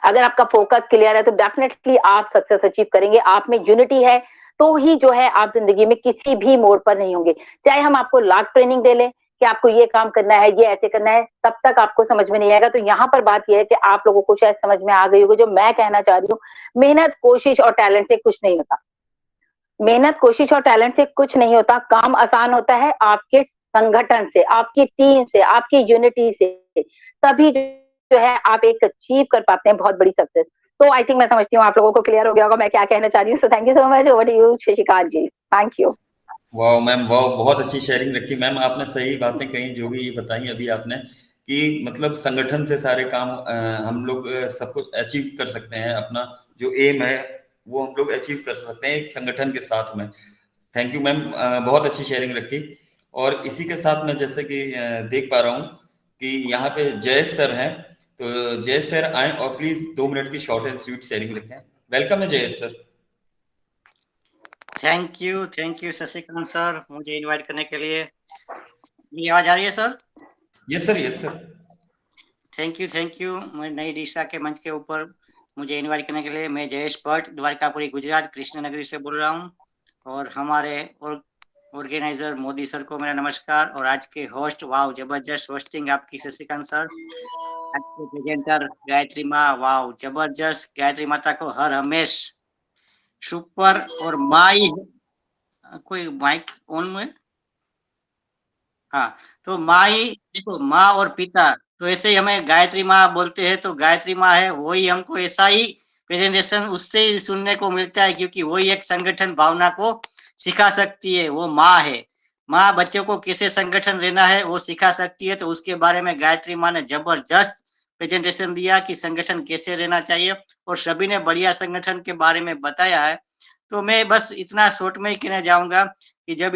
अगर आपका फोकस क्लियर है तो डेफिनेटली आप सक्सेस अचीव करेंगे। आप में यूनिटी है तो ही जो है आप जिंदगी में किसी भी मोड़ पर नहीं होंगे। चाहे हम आपको लाख ट्रेनिंग दे लें कि आपको ये काम करना है, ये ऐसे करना है, तब तक आपको समझ में नहीं आएगा। तो यहाँ पर बात यह है कि आप लोगों को शायद समझ में आ गई होगी जो मैं कहना चाह रही हूँ। मेहनत, कोशिश और टैलेंट से कुछ नहीं होता। मेहनत, कोशिश और टैलेंट से कुछ नहीं होता। काम आसान होता है आपके संगठन से, आपकी टीम से, आपकी यूनिटी से। तभी जो है आप एक अचीव कर पाते हैं बहुत बड़ी सक्सेस। तो आई थिंक मैं समझती हूँ आप लोगों को क्लियर हो गया होगा मैं क्या कहना चाह रही हूँ। So thank you so much. Over to you Shashikant ji. Thank you. वाह मैम, वाह, बहुत अच्छी शेयरिंग रखी मैम। आपने सही बातें कही जो भी ये बताई अभी आपने, कि मतलब संगठन से सारे काम हम लोग सब कुछ अचीव कर सकते हैं। अपना जो एम है वो हम लोग अचीव कर सकते हैं एक संगठन के साथ में। थैंक यू मैम, बहुत अच्छी शेयरिंग रखी। और इसी के साथ मैं जैसे कि देख पा रहा हूँ कि यहाँ पे जयेश सर हैं, तो जयेश सर आए और प्लीज 2 मिनट की शॉर्ट एंड स्वीट शेयरिंग रखें। वेलकम है Jayesh sir. Thank you Shashikant sir, मुझे इनवाइट करने के लिए। मेरी आवाज आ रही है sir? Yes sir, yes sir. Thank you मैं नई दिशा के मंच के ऊपर मुझे इनवाइट करने के लिए। मैं जयेश भट्ट, द्वारकापुरी, गुजरात, कृष्णनगरी से बोल रहा हूँ। और हमारे ऑर्गेनाइजर मोदी सर को मेरा नमस्कार। और आज के होस्ट, वाव जबरदस्त होस्टिंग आपकी शशिकांत सर। आज के प्रेजेंटर गायत्री माँ, वाव जबरदस्त। गायत्री माता को हर हमेश सुपर और माई, कोई माइक ऑन में? हाँ, तो माई, देखो माँ और पिता, तो ऐसे ही हमें गायत्री माँ बोलते हैं, तो गायत्री माँ है वही, हमको ऐसा ही प्रेजेंटेशन उससे ही सुनने को मिलता है, क्योंकि वही एक संगठन भावना को सिखा सकती है, वो माँ है। माँ बच्चों को कैसे संगठन रहना है वो सिखा सकती है, तो उसके बारे में गायत्री माँ ने जबरदस्त प्रेजेंटेशन दिया कि संगठन कैसे रहना चाहिए, और सभी ने बढ़िया संगठन के बारे में बताया है। तो मैं बस इतना शॉर्ट में ही कहना चाहूंगा कि जब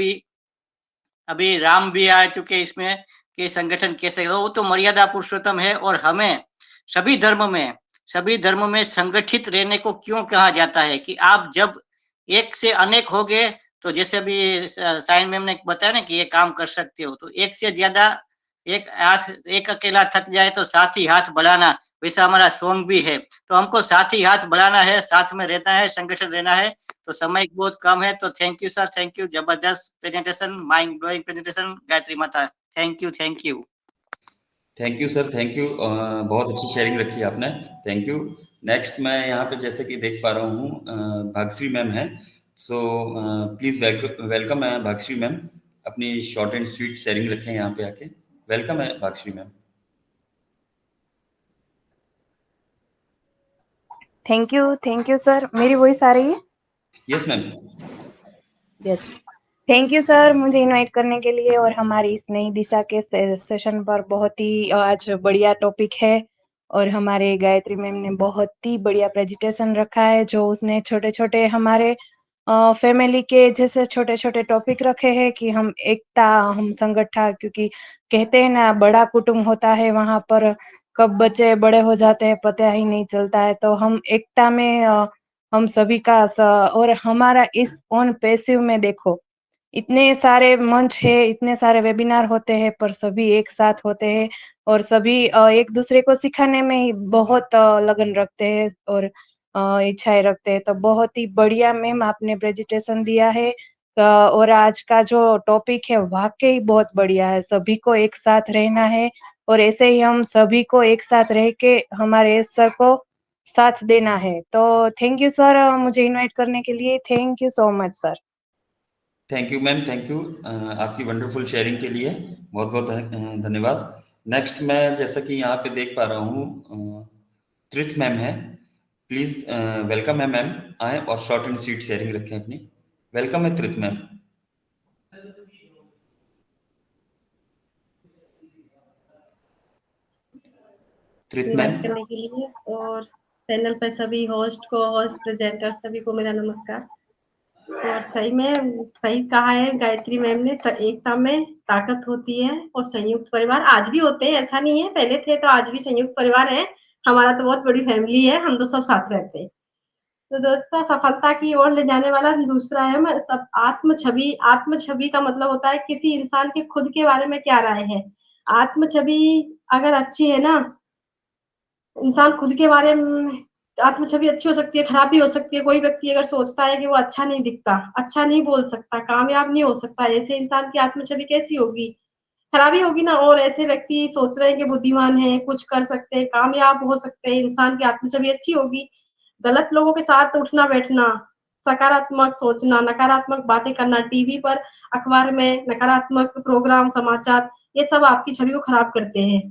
अभी राम भी आ चुके इसमें कि संगठन कैसे, वो तो मर्यादा पुरुषोत्तम है, और हमें सभी धर्म में संगठित रहने को क्यों कहा जाता है कि आप जब एक से अनेक हो गए, तो जैसे अभी साइन मैम ने बताया ना कि ये काम कर सकते हो, तो एक से ज्यादा, एक अकेला थक जाए तो साथी हाथ बढ़ाना, वैसा हमारा सॉन्ग भी है। तो हमको साथी हाथ बढ़ाना है, साथ में रहना है, संगठन रहना है। तो समय बहुत कम है, तो thank you sir, thank you, जबरदस्त presentation, mind blowing presentation Gayatri माता, thank you, thank you. Thank you sir, thank you, बहुत अच्छी शेयरिंग रखी आपने, थैंक यू। नेक्स्ट मैं यहाँ पे जैसे कि देख पा रहा हूँ भाग्यश्री मैम है, सो प्लीज वेलकम है भाग्यश्री मैम, अपनी शॉर्ट एंड स्वीट शेयरिंग रखें यहाँ पे आके। वेलकम है Bhagyashree ma'am. Thank you sir. मेरी वॉइस आ रही है? Yes ma'am. Yes, thank you sir मुझे इनवाइट करने के लिए, और हमारी इस नई दिशा के सेशन पर बहुत ही आज बढ़िया टॉपिक है, और हमारे गायत्री मैम ने बहुत ही बढ़िया प्रेजेंटेशन रखा है, जो उसने छोटे छोटे हमारे फैमिली के जैसे छोटे छोटे टॉपिक रखे हैं कि हम एकता, हम संगठन, क्योंकि कहते हैं ना बड़ा कुटुंब होता है, वहां पर कब बच्चे बड़े हो जाते हैं पता ही नहीं चलता है। तो हम एकता में हम सभी का और हमारा इस ऑन पैसिव में देखो इतने सारे मंच है, इतने सारे वेबिनार होते हैं, पर सभी एक साथ होते हैं और सभी एक दूसरे को सिखाने में ही बहुत लगन रखते हैं और इच्छाएं रखते हैं। तो बहुत ही बढ़िया मैम आपने प्रेजेंटेशन दिया है, और आज का जो टॉपिक है वाकई बहुत बढ़िया है। सभी को एक साथ रहना है, और ऐसे ही हम सभी को एक साथ रह के हमारे सर को साथ देना है। तो थैंक यू सर मुझे इनवाइट करने के लिए, thank you so much sir. Thank you ma'am, thank you आपकी वंडरफुल शेयरिंग के लिए, बहुत बहुत धन्यवाद। नेक्स्ट मैं जैसा कि यहाँ पे देख पा रहा हूँ त्रित मैम है, प्लीज वेलकम है मैम, आए और शॉर्ट एंड स्वीट शेयरिंग रखें अपनी। वेलकम है त्रित मैम। त्रित मैम। इनवाइट करने के लिए, और चैनल पर सभी होस्ट प्रेजेंटर सभी को मेरा नमस्कार। और सही कहा है गायत्री मैम ने, एकता में ताकत होती है, और संयुक्त परिवार आज भी होते हैं, ऐसा नहीं है, पहले थे तो आज भी संयुक्त परिवार है। हमारा तो बहुत बड़ी फैमिली है, हम तो सब साथ रहते हैं। तो दोस्तों सफलता की ओर ले जाने वाला दूसरा है सब आत्म छवि का मतलब होता है किसी इंसान के खुद के बारे में क्या राय है। आत्म छवि अगर अच्छी है ना, इंसान खुद के बारे में, आत्म छवि अच्छी हो सकती है, खराब भी हो सकती है। कोई व्यक्ति अगर सोचता है कि वो अच्छा नहीं दिखता, अच्छा नहीं बोल सकता, कामयाब नहीं हो सकता, ऐसे इंसान की आत्म छवि कैसी होगी, खराबी होगी ना। और ऐसे व्यक्ति सोच रहे हैं कि बुद्धिमान है, कुछ कर सकते हैं, कामयाब हो सकते हैं, इंसान की आत्म छवि अच्छी होगी। गलत लोगों के साथ उठना बैठना, सकारात्मक सोचना, नकारात्मक बातें करना, टीवी पर अखबार में नकारात्मक प्रोग्राम समाचार, ये सब आपकी छवि को खराब करते हैं।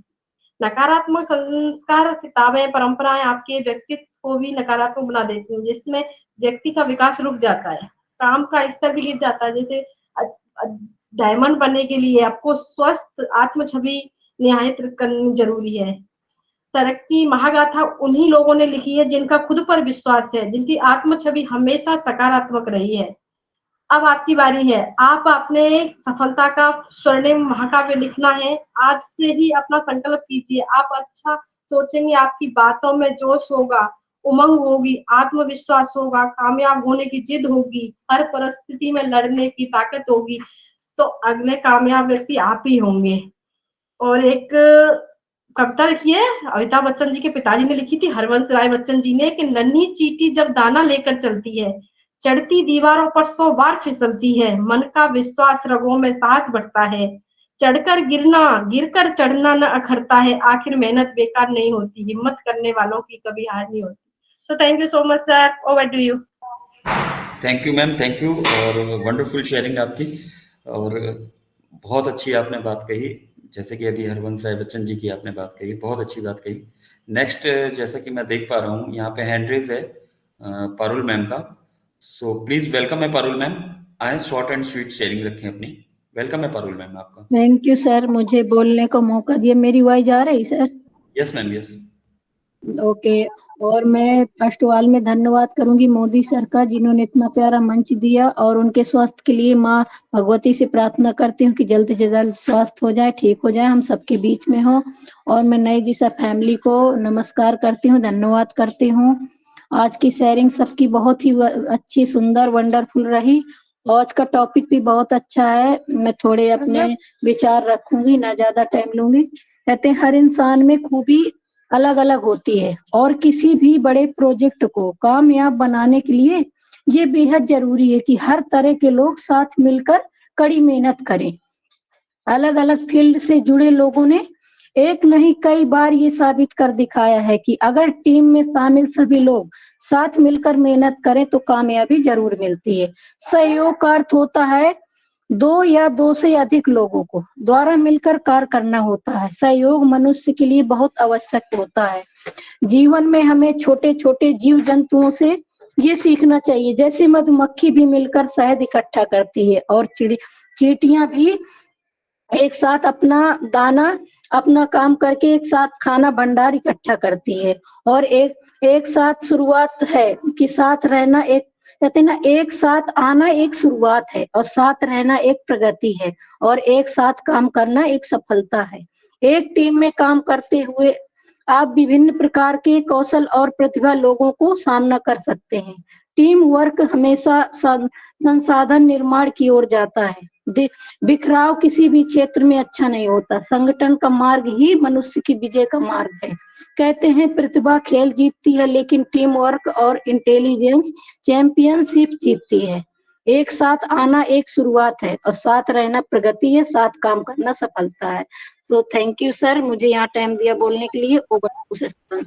नकारात्मक संस्कार, किताबें, परंपराएं आपके व्यक्तित्व को भी नकारात्मक बना देती हैं, जिसमें व्यक्ति का विकास रुक जाता है, काम का स्तर भी गिर जाता है। जैसे डायमंड बनने के लिए आपको स्वस्थ आत्म छवि निहायत करनी जरूरी है। तरक्की महागाथा उन्हीं लोगों ने लिखी है जिनका खुद पर विश्वास है, जिनकी आत्म छवि हमेशा सकारात्मक रही है। अब आपकी बारी है, आप अपने सफलता का स्वर्णिम महाकाव्य लिखना है। आज से ही अपना संकल्प कीजिए, आप अच्छा सोचेंगे, आपकी बातों में जोश होगा, उमंग होगी, आत्मविश्वास होगा, कामयाब होने की जिद होगी, हर परिस्थिति में लड़ने की ताकत होगी, तो अगले कामयाब व्यक्ति आप ही होंगे। और एक कविता लिखी है, अमिताभ बच्चन जी के पिताजी ने लिखी थी, हरवंश राय बच्चन जी ने, कि नन्ही चींटी जब दाना लेकर चलती है, चढ़ती दीवारों पर 100 बार फिसलती है, मन का विश्वास रगों में साहस बढ़ता है, चढ़कर गिरना, गिरकर चढ़ना न अखरता है, आखिर मेहनत बेकार नहीं होती, हिम्मत करने वालों की कभी हार नहीं होती। So thank you so much sir, over to you. Thank you ma'am, thank you. और वंडरफुल शेयरिंग आपकी, और बहुत अच्छी आपने बात कही। जैसे कि अभी हरवंश राय बच्चन जी की आपने बात कही, बहुत अच्छी बात कही। नेक्स्ट, जैसा कि मैं देख पा रहा हूँ यहाँ पे हैंड रेज है पारुल मैम का। सो प्लीज वेलकम है पारुल मैम, आए शॉर्ट एंड स्वीट शेयरिंग रखें अपनी। वेलकम है पारुल मैम आपका। थैंक यू सर, मुझे बोलने का मौका दिया। मेरी आवाज आ रही sir? Yes ma'am, yes. Okay. और मैं फर्स्ट ऑल में धन्यवाद करूंगी मोदी सर का, जिन्होंने इतना प्यारा मंच दिया, और उनके स्वास्थ्य के लिए माँ भगवती से प्रार्थना करती हूँ कि जल्द से जल्द स्वास्थ्य हो जाए, ठीक हो जाए, हम सबके बीच में हो। और मैं नई दिशा फैमिली को नमस्कार करती हूँ, धन्यवाद करती हूँ। आज की शेयरिंग सबकी बहुत ही अच्छी, सुंदर, वंडरफुल रही। आज का टॉपिक भी बहुत अच्छा है। मैं थोड़े अपने विचार रखूंगी, ना ज्यादा टाइम लूंगी। कहते हैं हर इंसान में खूबी अलग अलग होती है, और किसी भी बड़े प्रोजेक्ट को कामयाब बनाने के लिए ये बेहद जरूरी है कि हर तरह के लोग साथ मिलकर कड़ी मेहनत करें। अलग अलग फील्ड से जुड़े लोगों ने एक नहीं कई बार ये साबित कर दिखाया है कि अगर टीम में शामिल सभी लोग साथ मिलकर मेहनत करें तो कामयाबी जरूर मिलती है। सहयोग का अर्थ होता है दो या दो से अधिक लोगों को द्वारा मिलकर कार्य करना होता है। सहयोग मनुष्य के लिए बहुत आवश्यक होता है। जीवन में हमें छोटे छोटे जीव जंतुओं से ये सीखना चाहिए, जैसे मधुमक्खी भी मिलकर शहद इकट्ठा करती है, और चींटियां भी एक साथ अपना दाना, अपना काम करके एक साथ खाना भंडार इकट्ठा करती है। और एक साथ शुरुआत है कि साथ रहना एक, कहते हैं ना, एक साथ आना एक शुरुआत है, और साथ रहना एक प्रगति है, और एक साथ काम करना एक सफलता है। एक टीम में काम करते हुए आप विभिन्न प्रकार के कौशल और प्रतिभा लोगों को सामना कर सकते हैं। टीम वर्क हमेशा संसाधन निर्माण की ओर जाता है। बिखराव किसी भी क्षेत्र में अच्छा नहीं होता। संगठन का मार्ग ही मनुष्य की विजय का मार्ग है। कहते हैं प्रतिभा खेल जीतती है, लेकिन टीम वर्क और इंटेलिजेंस चैंपियनशिप जीतती है। एक साथ आना एक शुरुआत है, और साथ रहना प्रगति है, साथ काम करना सफलता है। सो थैंक यू सर, मुझे यहाँ टाइम दिया बोलने के लिए। Over to sir.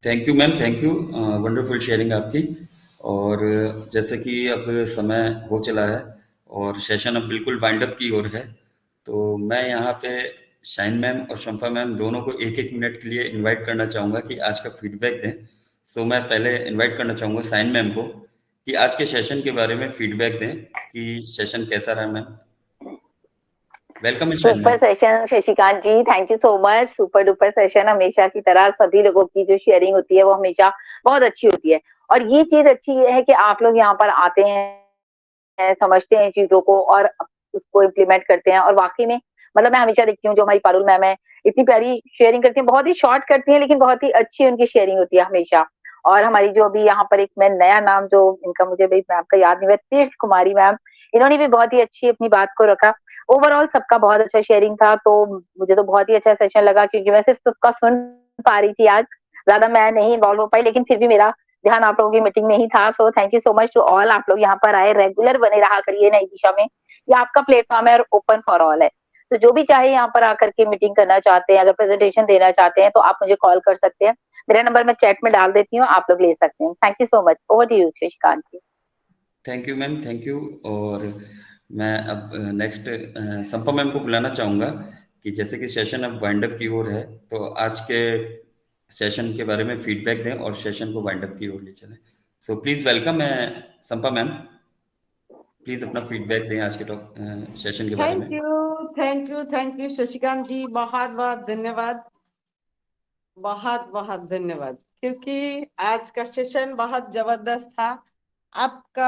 Thank you ma'am, thank you. Wonderful sharing आपकी। और जैसे कि अब समय हो चला है और सेशन अब बिल्कुल वाइंड अप की ओर है, तो मैं यहाँ पे शाइन मैम और शंपा मैम दोनों को एक एक मिनट के लिए इनवाइट करना चाहूँगा कि आज का फीडबैक दें। सो मैं पहले इनवाइट करना चाहूँगा शाइन मैम को कि आज के सेशन के बारे में फीडबैक दें कि सेशन कैसा रहा। Ma'am welcome Shine super ma'am. Session Shashikant ji, thank you so much. Super duper session. हमेशा की तरह सभी लोगों की जो शेयरिंग होती है वो हमेशा बहुत अच्छी होती है, और ये चीज अच्छी ये है कि आप लोग यहाँ पर आते हैं, समझते हैं चीजों को और उसको इम्प्लीमेंट करते हैं। और वाकई में मतलब मैं हमेशा देखती हूँ जो हमारी पारुल मैम है, इतनी प्यारी शेयरिंग करती हैं, बहुत ही शॉर्ट करती हैं, लेकिन बहुत ही अच्छी उनकी शेयरिंग होती है हमेशा। और हमारी जो अभी यहाँ पर एक मैं नया नाम जो इनका मुझे भाई मैम का याद नहीं है, तीर्थ कुमारी मैम, इन्होंने भी बहुत ही अच्छी अपनी बात को रखा। ओवरऑल सबका बहुत अच्छा शेयरिंग था, तो मुझे तो बहुत ही अच्छा सेशन लगा, क्योंकि मैं सिर्फ सबका सुन पा रही थी आज, ज्यादा मैं नहीं इन्वॉल्व हो पाई, लेकिन फिर भी मेरा ध्यान आप लोगों की मीटिंग में ही था। So thank you so much to all. आप लोग यहाँ पर आए, रेगुलर बने रहा करिए नई दिशा में, ये आपका प्लेटफॉर्म है और ओपन फॉर ऑल है। तो जो भी चाहे यहाँ पर आकर के मीटिंग करना चाहते हैं, अगर प्रेजेंटेशन देना चाहते हैं, तो आप मुझे कॉल कर सकते हैं। मेरा नंबर मैं चैट में डाल देती हूँ, आप लोग ले सकते हैं। Thank you so much. Over to you Shashikant ji. Thank you ma'am, thank you. और मैं अब नेक्स्ट संपा मैम को बुलाना चाहूँगा कि जैसे कि सेशन अब वाइंड अप की ओर है, तो आज के सेशन के बारे में फीडबैक दें और सेशन को वाइंड अप की ओर ले चलें। सो प्लीज वेलकम है संपा मैम, प्लीज अपना फीडबैक दें आज के सेशन के बारे में। थैंक यू शशिकांत जी, बहुत बहुत धन्यवाद, बहुत बहुत धन्यवाद, क्योंकि आज का सेशन बहुत जबरदस्त था। आपका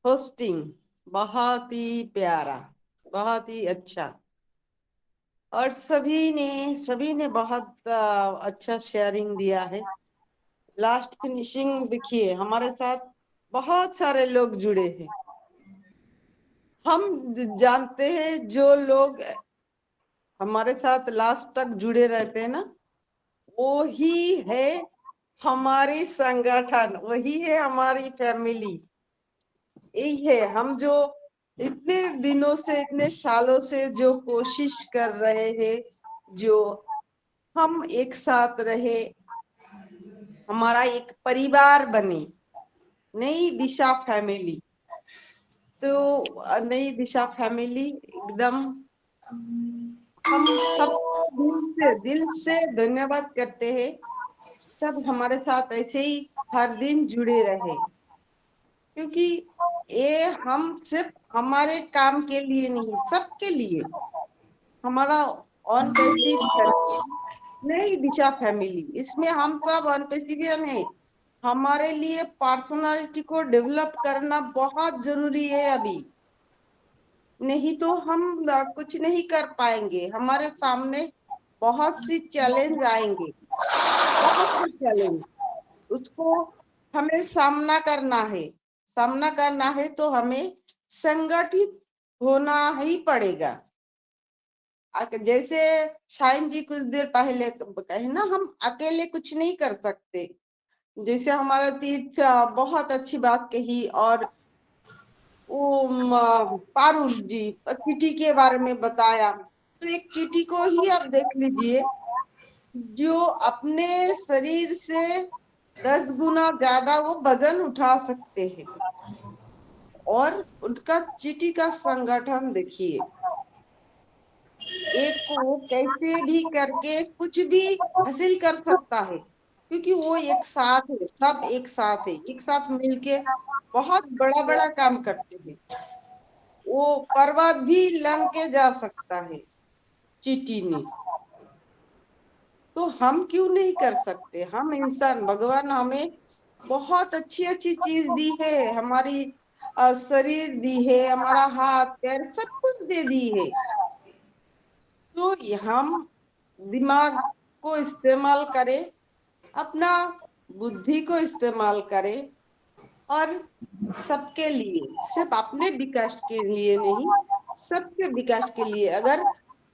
होस्टिंग बहुत ही प्यारा, बहुत ही अच्छा, और सभी ने बहुत अच्छा शेयरिंग दिया है। लास्ट फिनिशिंग देखिए, हमारे साथ बहुत सारे लोग जुड़े हैं। हम जानते हैं जो लोग हमारे साथ लास्ट तक जुड़े रहते हैं ना, वो ही है हमारी संगठन, वही है हमारी फैमिली। यही है हम जो इतने दिनों से, इतने सालों से जो कोशिश कर रहे हैं, जो हम एक साथ रहे, हमारा एक परिवार बने, नई दिशा फैमिली। तो नई दिशा फैमिली एकदम हम सबको दिल से धन्यवाद करते हैं। सब हमारे साथ ऐसे ही हर दिन जुड़े रहे, क्योंकि ये हम सिर्फ हमारे काम के लिए नहीं, सबके लिए हमारा ऑन पैसिव नई दिशा फैमिली, इसमें हम सब ऑन पैसिवियन है। हमारे लिए पर्सनालिटी को डेवलप करना बहुत जरूरी है अभी, नहीं तो हम कुछ नहीं कर पाएंगे। हमारे सामने बहुत सी चैलेंज आएंगे, बहुत सी चैलेंज, उसको हमें सामना करना है। सामना करना है तो हमें संगठित होना ही पड़ेगा। जैसे शाइन जी कुछ देर पहले कहे ना, हम अकेले कुछ नहीं कर सकते। जैसे हमारा तीर्थ बहुत अच्छी बात कही, और वो पारुल जी चीटी के बारे में बताया। तो एक चीटी को ही आप देख लीजिए, जो अपने शरीर से 10 गुना ज्यादा वो वजन उठा सकते हैं, और उनका चीटी का संगठन देखिए, एक को कैसे भी करके कुछ भी हासिल कर सकता है, क्योंकि वो एक साथ है, सब एक साथ है, एक साथ मिलके बहुत बड़ा बड़ा काम करते हैं। वो पर्वत भी लंघ के जा सकता है चीटी ने, तो हम क्यों नहीं कर सकते? हम इंसान, भगवान हमें बहुत अच्छी अच्छी चीज दी है, हमारी शरीर दी है, हमारा हाथ पैर सब कुछ दे दी है। तो हम दिमाग को इस्तेमाल करें, अपना बुद्धि को इस्तेमाल करें, और सबके लिए, सिर्फ अपने विकास के लिए नहीं, सबके विकास के लिए। अगर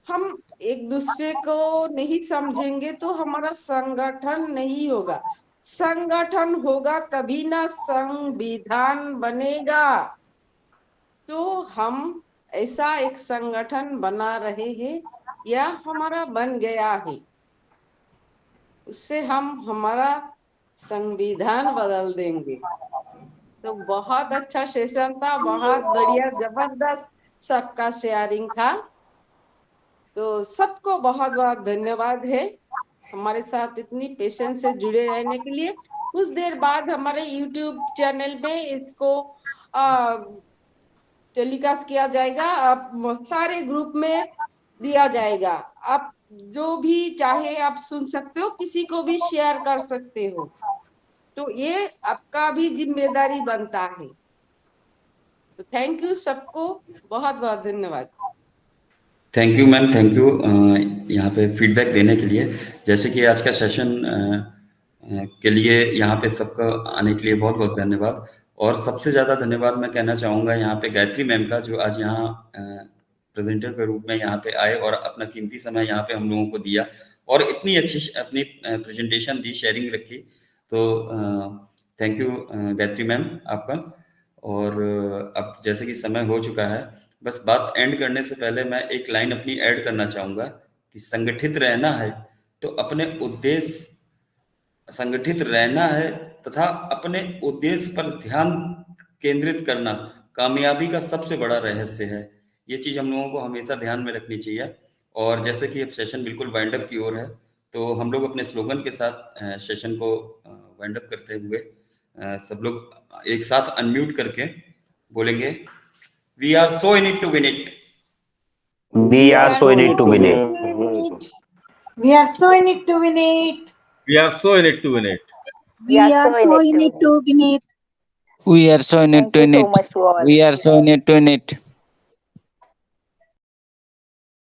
हम एक दूसरे को नहीं समझेंगे तो हमारा संगठन नहीं होगा। संगठन होगा तभी ना संविधान बनेगा। तो हम ऐसा एक संगठन बना रहे हैं, या हमारा बन गया है, उससे हम हमारा संविधान बदल देंगे। तो बहुत अच्छा सेशन था, बहुत बढ़िया, जबरदस्त सबका शेयरिंग था। तो सबको बहुत बहुत धन्यवाद है हमारे साथ इतनी पेशेंस से जुड़े रहने के लिए। कुछ देर बाद हमारे YouTube चैनल में इसको टेलीकास्ट किया जाएगा, आप सारे ग्रुप में दिया जाएगा। आप जो भी चाहे आप सुन सकते हो, किसी को भी शेयर कर सकते हो। तो ये आपका भी जिम्मेदारी बनता है। तो थैंक यू सबको, बहुत बहुत धन्यवाद। Thank you ma'am, thank you यहाँ पे फीडबैक देने के लिए। जैसे कि आज का सेशन के लिए यहाँ पे सबका आने के लिए बहुत बहुत धन्यवाद। और सबसे ज़्यादा धन्यवाद मैं कहना चाहूँगा यहाँ पे गायत्री मैम का, जो आज यहाँ प्रेजेंटर के रूप में यहाँ पे आए और अपना कीमती समय यहाँ पे हम लोगों को दिया, और इतनी अच्छी अपनी प्रेजेंटेशन दी, शेयरिंग रखी। तो थैंक यू गायत्री मैम आपका। और अब जैसे कि समय हो चुका है, बस बात एंड करने से पहले मैं एक लाइन अपनी ऐड करना चाहूँगा कि संगठित रहना है तो अपने उद्देश्य, संगठित रहना है तथा अपने उद्देश्य पर ध्यान केंद्रित करना कामयाबी का सबसे बड़ा रहस्य है। ये चीज़ हम लोगों को हमेशा ध्यान में रखनी चाहिए। और जैसे कि अब सेशन बिल्कुल वाइंड अप की ओर है, तो हम लोग अपने स्लोगन के साथ सेशन को वाइंड अप करते हुए सब लोग एक साथ अनम्यूट करके बोलेंगे, we are so in it to win it. We are so in it to win it. We are so in it to win it. We are so in it to win it. We are so in it to win it. We are so in it Thank to you win so it. much to all. We are so in it to win it.